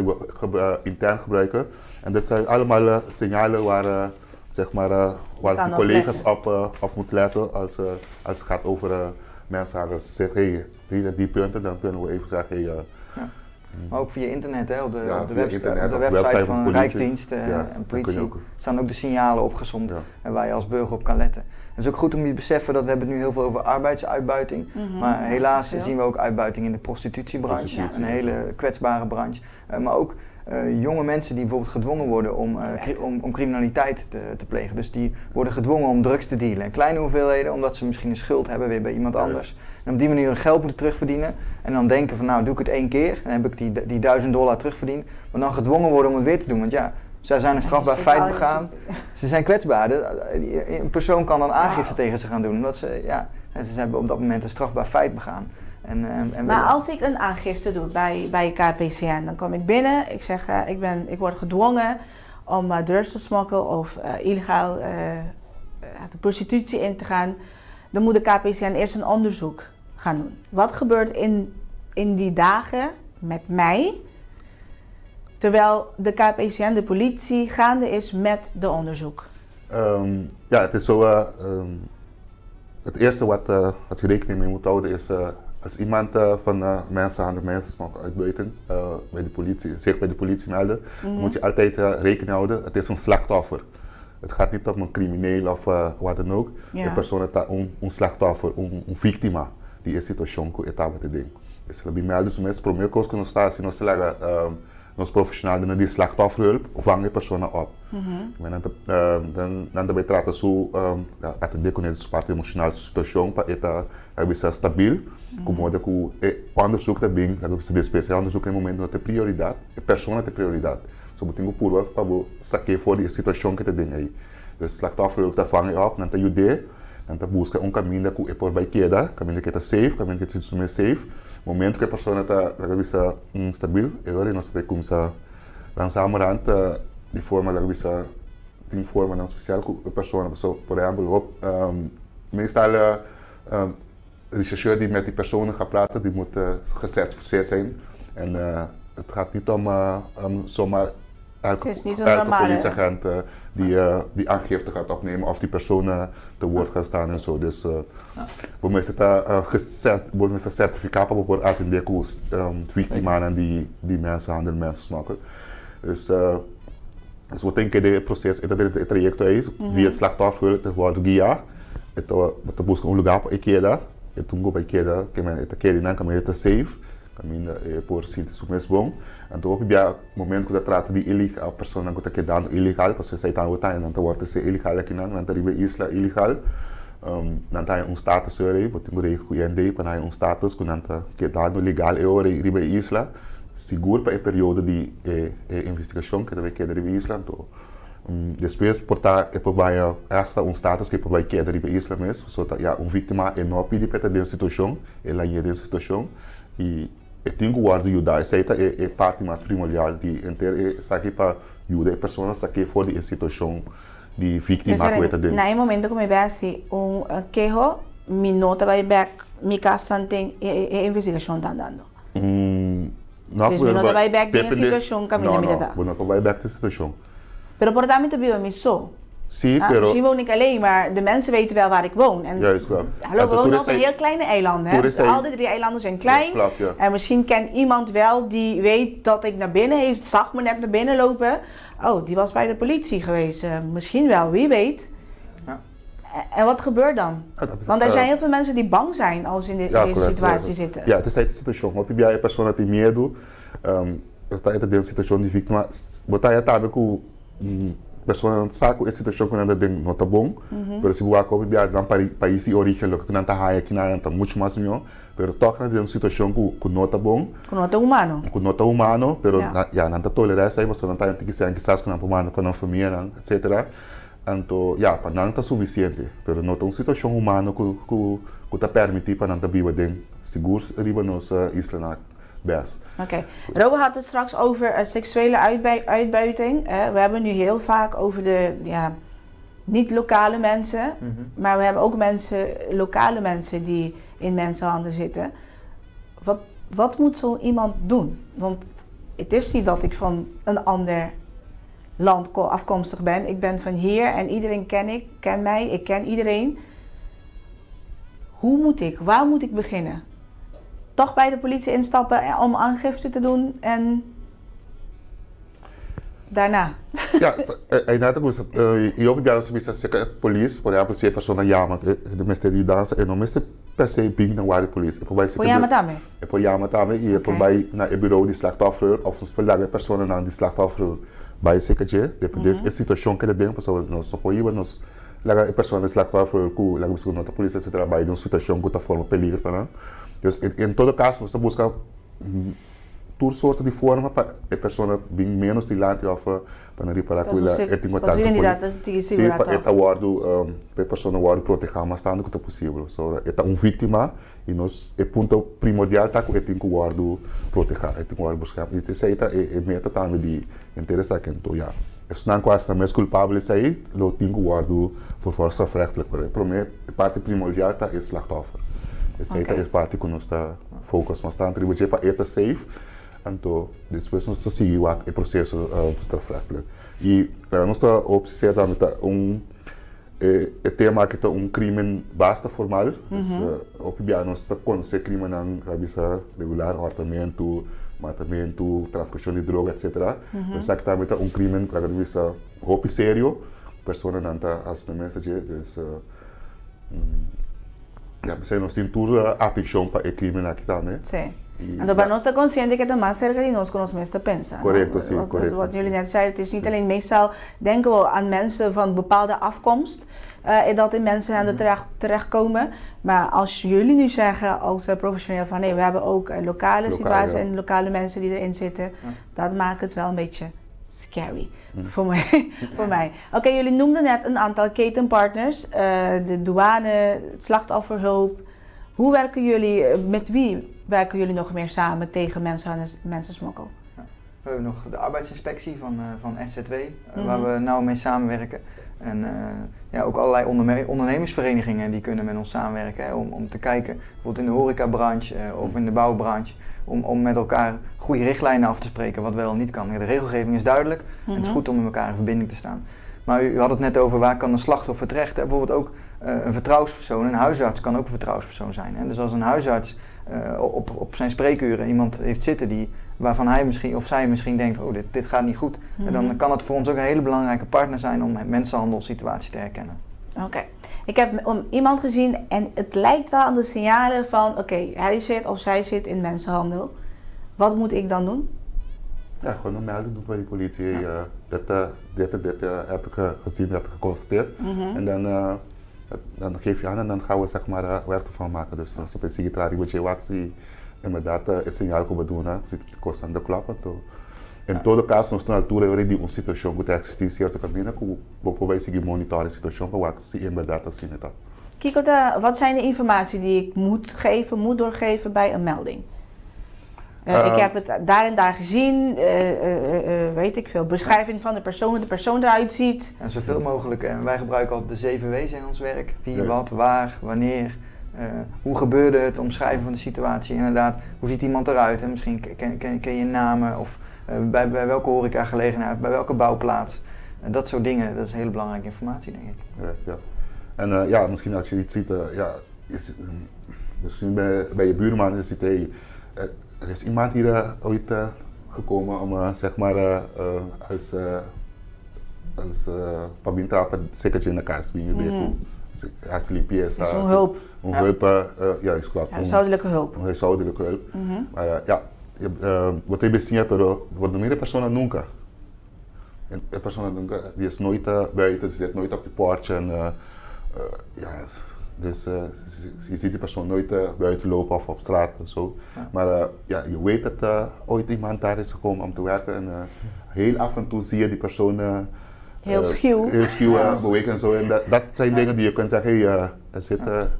[SPEAKER 4] intern gebruiken. En dat zijn allemaal signalen waar zeg maar, waar de collega's op moeten letten als het gaat over mensenhandels zegt, die punten, dan kunnen we even zeggen,
[SPEAKER 2] ja. Maar ook via internet, hè, op de
[SPEAKER 4] website
[SPEAKER 2] website van
[SPEAKER 4] politie.
[SPEAKER 2] Rijksdienst en politie staan ook de signalen opgesomd waar je als burger op kan letten. Het is ook goed om je te beseffen dat we hebben het nu heel veel over arbeidsuitbuiting, maar helaas zien we ook uitbuiting in de prostitutiebranche, een hele kwetsbare branche. Maar ook jonge mensen die bijvoorbeeld gedwongen worden om criminaliteit te plegen. Dus die worden gedwongen om drugs te dealen in kleine hoeveelheden, omdat ze misschien een schuld hebben weer bij iemand anders. En op die manier hun geld moeten terugverdienen. En dan denken van nou doe ik het 1 keer, dan heb ik die $1000 terugverdiend. Maar dan gedwongen worden om het weer te doen. Want ja, zij zijn een strafbaar feit begaan. Ze zijn kwetsbaar. Een persoon kan dan aangifte tegen ze gaan doen. Omdat ze hebben op dat moment een strafbaar feit begaan.
[SPEAKER 3] Maar als ik een aangifte doe bij KPCN, dan kom ik binnen, ik zeg ik word gedwongen om drugs te smokkelen of illegaal de prostitutie in te gaan. Dan moet de KPCN eerst een onderzoek gaan doen. Wat gebeurt in die dagen met mij, terwijl de KPCN, de politie, gaande is met de onderzoek?
[SPEAKER 4] Ja, het is zo, het eerste wat je rekening mee moet houden is, als iemand van mensenhandel, mensensmokkel uitbuiten bij de politie, zich bij de politie melden, dan moet je altijd rekening houden, het is een slachtoffer. Het gaat niet om een crimineel of wat dan ook. De persoon is een slachtoffer, een victima die situatie etapa te ding. Dus we melden ze met primeiro coisa que nós está assim, nós traga nós profissionais de slachtofferhulp vangen personen op. Dan daarbij traten zo atender com essa parte emocional da situação para estar stabiel. Como de que onderzoek dat bem, dat is de speciaal onderzoek in het moment dat de prioriteit, de persoon de prioriteit. Zo moet je purwa para sacar voor die situação que te ding aí. Dus slachtofferhulp te vangen op, dan te ajudar, dan te buscar caminho que é por vai queda, caminho que está safe, caminho que se sente safe. Momento que a pessoa está stabiel, agora nós vamos começar a lançar de forma tem forma não especial que a pessoa, por exemplo, meestal rechercheur die met die personen gaat praten, die moet gecertificeerd zijn en het gaat niet om zomaar elke politieagent die aangifte gaat opnemen of die personen te woord gaan staan en zo. Dus we moeten een certificaat voor atender com victima en die mensenhandel, mensensmokkel. Dus we denken dat het proces, het traject is via het slachtoffer, het wordt guia, het busca lugar para queda, het tungo para queda, que het queda não caminha het safe, caminha por sítios mais bom. Então, op het moment dat trata die illegaal personen que está quedando illegal, porque você está votando, então wordt het illegal aqui não, então ribe isla illegal, dan tem status aí, porque tem rei cuiende para um status que não está quedando legal e ora ribe isla, seguro para a período de investigação que deve quedar ribe isla, então depois portar é para esta status que vai quedar ribe isla mesmo, so ja vítima é não pede para ter situação, ela é de situação e tem que guardar ajudar, essa é parte mais primordial de inteiro, está aqui para ajudar as pessoas aqui fora de situação de vítima que está dentro.
[SPEAKER 3] Na momento como é assim, queijo, mi nota vai back, mi casa tem investigação tá andando.
[SPEAKER 4] Não,
[SPEAKER 3] dus mi nota vai back de situação que minha vida tá.
[SPEAKER 4] Não, não vai back de situação.
[SPEAKER 3] Pero por daar te bieden we zo.
[SPEAKER 4] Zie, pero...
[SPEAKER 3] Misschien woon ik alleen, maar de mensen weten wel waar ik woon. En
[SPEAKER 4] juist, ja.
[SPEAKER 3] Hallo, we wonen op een heel kleine eiland. Hè? Dus al die 3 eilanden zijn klein.
[SPEAKER 4] Ja, klopt, ja.
[SPEAKER 3] En misschien kent iemand wel die weet dat ik naar binnen is, zag me net naar binnen lopen. Oh, die was bij de politie geweest. Misschien wel, wie weet. Ja. En wat gebeurt dan? Want er zijn heel veel mensen die bang zijn als ze in deze situatie zitten.
[SPEAKER 4] Ja, het is een situatie. Op je persoon die medo, está dentro de situação de vítima, botar a tabe com pessoa saco essa situação quando anda não tá bom, pero se boa copy bia dan país de origem lo que não tá high aqui não tá muito mais melhor, pero toca na situação com não tá bom,
[SPEAKER 3] com não tá humano,
[SPEAKER 4] pero já não tá tolerar essa aí, você não tá tem que ser quizás com humano para não família, etc. Então, já, para não tá suficiente, pero não tá uma situação humana que tá permitir para não tá viver dentro seguro riba nossa isla.
[SPEAKER 3] Oké. Robert had het straks over seksuele uitbuiting. We hebben nu heel vaak over de niet lokale mensen, maar we hebben ook lokale mensen die in mensenhanden zitten. Wat moet zo iemand doen? Want het is niet dat ik van een ander land afkomstig ben. Ik ben van hier en iedereen ken mij, ik ken iedereen. waar moet ik beginnen? Toch bij de politie instappen om aangifte te doen en daarna?
[SPEAKER 4] Ja, inderdaad, eu opnieuw de police, por exemplo, se a pessoa llama, de mistério dança, e não é per se bing na waar de police.
[SPEAKER 3] Por llama também?
[SPEAKER 4] É por llama também, e é por bij na o bureau de slachtoffer, of nos pegar pessoa na de slachtoffer, bij zeker je, depois a situação que ele tem, pessoa nós apoiamos, nós laga a pessoa de slachtoffer, que laga buscar nota polícia, etc. Bij de situação que está forma peligro para nós. Dus em todo caso, você busca toda sorte de forma para a pessoa vir menos dilante of para reparar com ela é tem contato com para esta guardo para a pessoa guardo proteger mais tanto quanto possível. So é vítima e nós é ponto primordial tá que tem que guardo proteger, é tem que guardo buscar e isso aí é meta também de interessar que então já é não quase também culpável isso aí lo tem que guardo por força rechtelijk para mim a parte primordial tá é slachtoffer. Isso aí é parte que nós está focus mas tá atribuir para eta safe. Então, depois nós seguimos o processo strafrechtelijk. E nós observamos que tema que é crime basta formal. Dus nós conhecemos crime não regular, hurtamento, matamento, traficação de droga, etc. Mas que também é crime que é sério, pessoa não está assim mensagem. Dus nós temos toda a atenção para o crime aqui também.
[SPEAKER 3] Sim. En dan ben je consciente que het más cerca de ons kunnen mensen pensen.
[SPEAKER 4] Correcto, sí, correcto.
[SPEAKER 3] Wat jullie net zeiden, het is niet alleen meestal denken we aan mensen van bepaalde afkomst en dat in mensen aan de terechtkomen. Maar als jullie nu zeggen als professioneel van nee, we hebben ook lokale situaties en lokale mensen die erin zitten, dat maakt het wel een beetje scary. Voor mij. Oké, jullie noemden net een aantal ketenpartners, de douane, het slachtofferhulp. Hoe werken jullie, met wie werken jullie nog meer samen tegen mensensmokkel?
[SPEAKER 2] Ja. We hebben nog de arbeidsinspectie van SZW, waar we nauw mee samenwerken. En ook allerlei ondernemersverenigingen die kunnen met ons samenwerken om te kijken, bijvoorbeeld in de horecabranche of in de bouwbranche, om met elkaar goede richtlijnen af te spreken wat wel en niet kan. De regelgeving is duidelijk en het is goed om met elkaar in verbinding te staan. Maar u had het net over waar kan een slachtoffer terecht. Bijvoorbeeld ook een vertrouwenspersoon, een huisarts kan ook een vertrouwenspersoon zijn. Dus als een huisarts op zijn spreekuren iemand heeft zitten waarvan hij misschien of zij misschien denkt, oh dit gaat niet goed. Dan kan het voor ons ook een hele belangrijke partner zijn om mensenhandelssituaties te herkennen.
[SPEAKER 3] Oké. Ik heb iemand gezien en het lijkt wel aan de signalen van oké, hij zit of zij zit in mensenhandel. Wat moet ik dan doen?
[SPEAKER 4] Ja, gewoon een melding doen bij de politie. Ja. Dit heb ik gezien, heb ik geconstateerd. En dan geef je aan en dan gaan we zeg maar werk ervan maken. Dus als we zien dat je wat zie, inderdaad een signaal kunnen doen, zit het kost aan de klappen. In todo caso, nós na altura already uma situação que existe certo caminho, que we proberen seguir monitoren situatie para wat ze inderdaad zien het.
[SPEAKER 3] Kiko, wat zijn de informatie die ik moet doorgeven bij een melding? Ik heb het daar en daar gezien, weet ik veel, beschrijving van de persoon, hoe de persoon eruit ziet.
[SPEAKER 2] En zoveel mogelijk, en wij gebruiken altijd de 7 W's in ons werk. Wie, wat, waar, wanneer, hoe gebeurde het, omschrijven van de situatie, inderdaad, hoe ziet iemand eruit? En misschien ken je namen of bij welke horecagelegenheid, bij welke bouwplaats. Dat soort dingen, dat is hele belangrijke informatie, denk ik.
[SPEAKER 4] Ja. En misschien als je iets ziet, misschien bij je buurman is het er is iemand hier ooit gekomen om zeg maar als pabintrapen zeker in de kaas binnen. Als lipies.
[SPEAKER 3] Dus een hulp.
[SPEAKER 4] Een hulp, ja, is klopt.
[SPEAKER 3] Huishoudelijke hulp.
[SPEAKER 4] Huishoudelijke hulp. Maar ja, wat ik bezien heb, wat de meeste personen nunca. En de persoon nunca, die is nooit buiten, ze zit nooit op de porch en ja. Dus je ziet die persoon nooit buiten lopen of op straat en zo. Ja. Maar je weet dat ooit iemand daar is gekomen om te werken. En heel af en toe zie je die persoon
[SPEAKER 3] heel schuw
[SPEAKER 4] bewegen en zo. En dat zijn dingen die je kunt zeggen,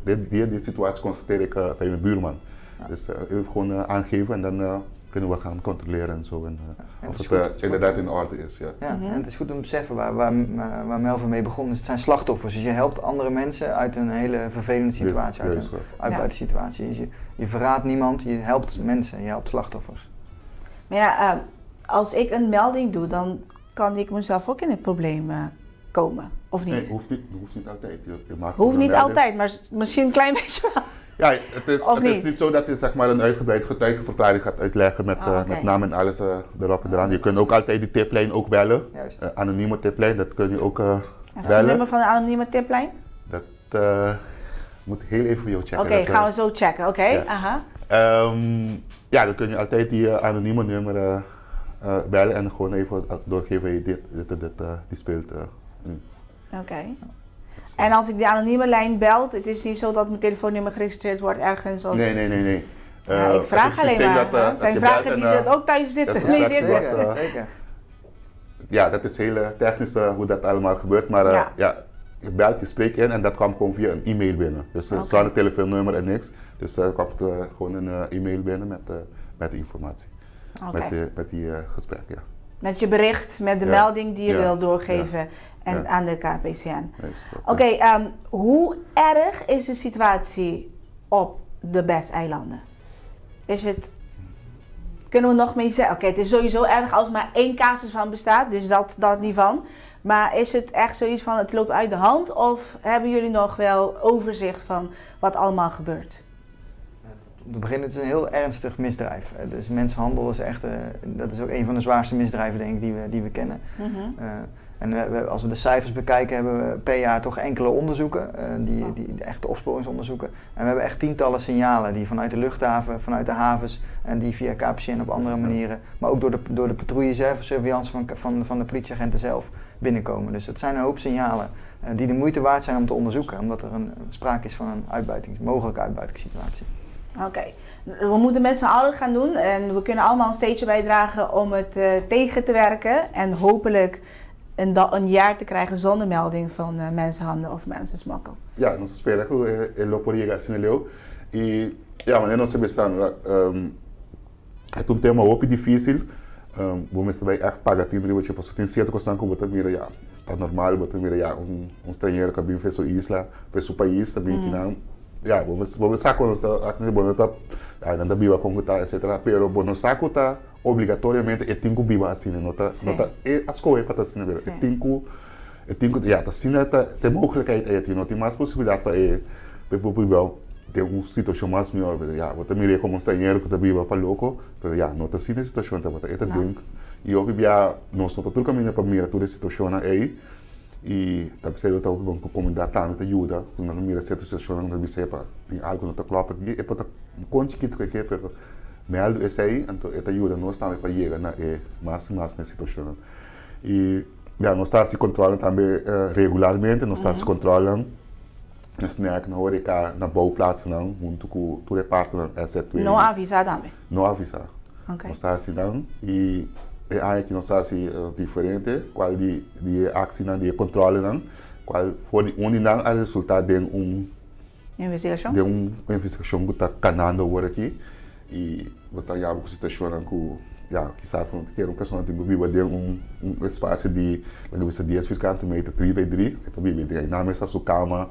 [SPEAKER 4] hey, die situatie constateer ik bij mijn buurman. Ja. Dus even gewoon aangeven en dan kunnen we gaan controleren en zo. En, of het inderdaad in orde is. Ja.
[SPEAKER 2] Ja, en het is goed om te beseffen waar Melvin mee begon. Dus het zijn slachtoffers. Dus je helpt andere mensen uit een hele vervelende situatie, uit een uitbuitensituatie. Dus je verraadt niemand, je helpt mensen, je helpt slachtoffers.
[SPEAKER 3] Maar ja, als ik een melding doe, dan kan ik mezelf ook in het probleem komen, of niet?
[SPEAKER 4] Nee, hoeft niet altijd.
[SPEAKER 3] Hoeft niet altijd, maar misschien een klein beetje wel.
[SPEAKER 4] Ja, het is niet zo dat je zeg maar een uitgebreid getuigenverklaring gaat uitleggen met naam en alles erop en eraan. Je kunt ook altijd die tiplijn ook bellen. Anonieme tiplijn, dat kun je ook bellen.
[SPEAKER 3] Is het nummer van de anonieme tiplijn?
[SPEAKER 4] Dat moet heel even voor jou checken.
[SPEAKER 3] Oké, gaan we zo checken. Oké.
[SPEAKER 4] Ja, dan kun je altijd die anonieme nummer bellen en gewoon even doorgeven dit die speelt nu.
[SPEAKER 3] Oké. En als ik die anonieme lijn belt, het is niet zo dat mijn telefoonnummer geregistreerd wordt ergens? Of...
[SPEAKER 4] Nee.
[SPEAKER 3] Ik vraag alleen maar. Het zijn vragen die ze ook thuis zitten.
[SPEAKER 2] Zeker.
[SPEAKER 4] Ja, dat is heel technisch hoe dat allemaal gebeurt, maar je belt, je spreekt in en dat kwam gewoon via een e-mail binnen. Dus zonder telefoonnummer en niks. Dus kwam het gewoon een e-mail binnen met de informatie. Met die gesprek, ja.
[SPEAKER 3] Met je bericht, met de melding die je wil doorgeven aan de KPCN. Oké, hoe erg is de situatie op de BES-eilanden? Kunnen we nog mee zeggen, oké, het is sowieso erg als maar 1 casus van bestaat, dus dat niet van. Maar is het echt zoiets van het loopt uit de hand of hebben jullie nog wel overzicht van wat allemaal gebeurt?
[SPEAKER 2] Om te beginnen, het is een heel ernstig misdrijf. Dus mensenhandel is echt, dat is ook een van de zwaarste misdrijven denk ik die we kennen. En als we de cijfers bekijken, hebben we per jaar toch enkele onderzoeken, die echte opsporingsonderzoeken. En we hebben echt tientallen signalen die vanuit de luchthaven, vanuit de havens en die via KPCN op andere manieren, maar ook door de patrouilles, surveillance van de politieagenten zelf binnenkomen. Dus het zijn een hoop signalen die de moeite waard zijn om te onderzoeken, omdat er sprake is van een mogelijke uitbuitingssituatie.
[SPEAKER 3] Oké. We moeten met z'n allen gaan doen en we kunnen allemaal een steentje bijdragen om het tegen te werken en hopelijk een jaar te krijgen zonder melding van mensenhandel of mensensmokkel.
[SPEAKER 4] Ja, nós esperamos que ele poderia assim leu e mas nós sabemos é tema muito difícil. Vamos também echt pagar wat je pas tem certo questão que botar mira tá normal botar mira estrangeiro que vem fez isla fez país também que não vamos sacar nós aqui bonita ainda viva com tá etc. Pero bueno saco tá obrigatoriamente tem que viva assim nota as coisas para assim ver tem que tá assim tem mogelijkheid aí tem mais possibilidade para people ter situação mais melhor você mira como estrangeiro que tá viva para louco pero não tá assim a situação tá bota ding e eu vivia nós não tá tudo caminho para mirar toda a situação aí e tá precisando tá com comunidade também ajuda quando nós mira certa situação não deve ser para tem algo não tá claro porque é para conte que pero meldo esse aí então essa ajuda nós também para chegar na mais nessa situação e nós está se controlando também regularmente nós está se controlando snack na horeca na bouwplaatsen não junto com toda parte da SZ2
[SPEAKER 3] não avisar também
[SPEAKER 4] não avisar nós está assim não e aí que nós está assim diferente qual de ação não de controle não qual for onde não o resultado de
[SPEAKER 3] investigação
[SPEAKER 4] uma investigação que está canando agora aqui e botar já uma situação que quizás quando quer uma pessoa tem que viver de espaço de linguista 10 fiscal também 3x3 então bem tem na mesa sua cama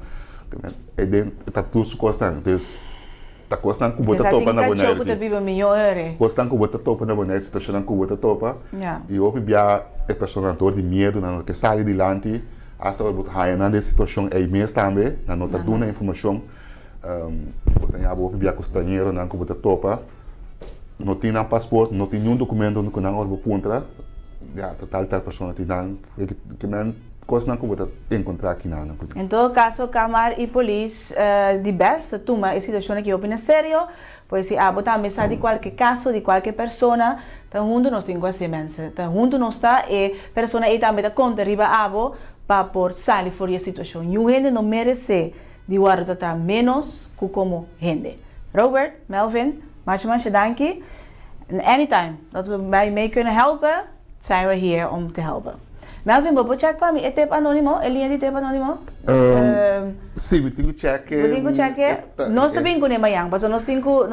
[SPEAKER 4] está tudo constante então está constante que botar topa na boneca constante que botar topa na boneca situação que botar topa e eu via a pessoa de medo na que sai de lante hasta o botar aí na situação é mesmo também na nota dando a informação botar já vou via costanheiro na que botar topa não tinha passaporte não tinha nenhum documento no canal ou pontra tal pessoa tem que men coisa não como encontrar aqui na.
[SPEAKER 3] Em todo caso, Câmara e Polícia de besta toma a situação que opina sério, pois se botar mensagem de qualquer caso, de qualquer pessoa, então junto nós temos essa mensagem, então junto nós está e pessoa aí também da conta riba abo para por sair fora da situação. E o gente não merece de guardar menos que como gente. Robert, Melvin, manche dankie. En anytime dat we bij mee kunnen helpen, zijn we hier om te helpen. Melvin, vou check para mim. É tempo anônimo? É linha de tempo anônimo?
[SPEAKER 4] Sim, eu tenho que check.
[SPEAKER 3] Eu tenho que check. Nós também com amanhã, mas nós temos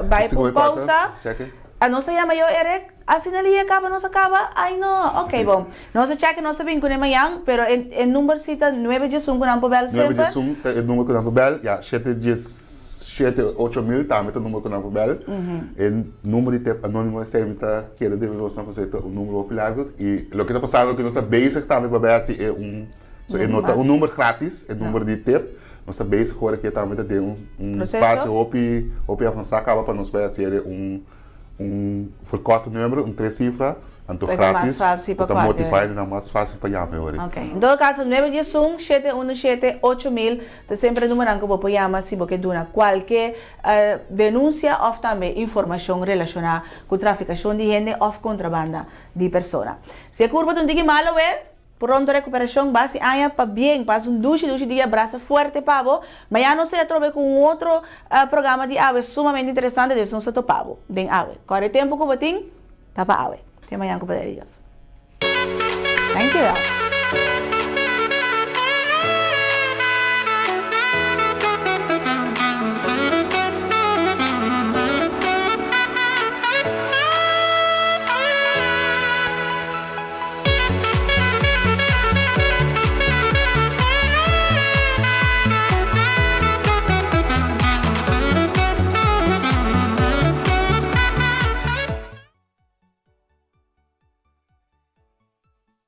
[SPEAKER 3] vai por pausa. Nós temos eu Eric. Assim ali acaba. Ai não. Ok, bom. Nós check nós também com amanhã, pero o número cita 9 dias com a Pobel sempre.
[SPEAKER 4] 9 dias é o número com a Pobel. Já 7 dias 8.000 também o número com a Pobel. O número de tempo anônimo é sempre que ele deve fazer o número largo e o que está passando que nós está basic também para ver se é nota um número grátis, é número de tempo, Nós estamos bezig agora que também de
[SPEAKER 3] Processo?
[SPEAKER 4] passe op avançar acaba para nós fazer verkorte número, 3 cifras, então
[SPEAKER 3] Fica
[SPEAKER 4] grátis,
[SPEAKER 3] mais fácil para
[SPEAKER 4] então
[SPEAKER 3] quatro,
[SPEAKER 4] motivar e mais fácil para chamar agora.
[SPEAKER 3] Ok. Em todo caso, 917-717-8000, te sempre número que você chama se você dona qualquer denúncia ou também informação relacionada com traficação de gente ou contrabanda de pessoas. Se a curva não diga malo, pronto recuperação base aia para bem, passa duche dia abraça forte pavo, mas já não se trove com outro programa de ave sumamente interessante de não se topavo, den ave. Corre tempo que botin, tapa ave. Até amanhã com Thank you.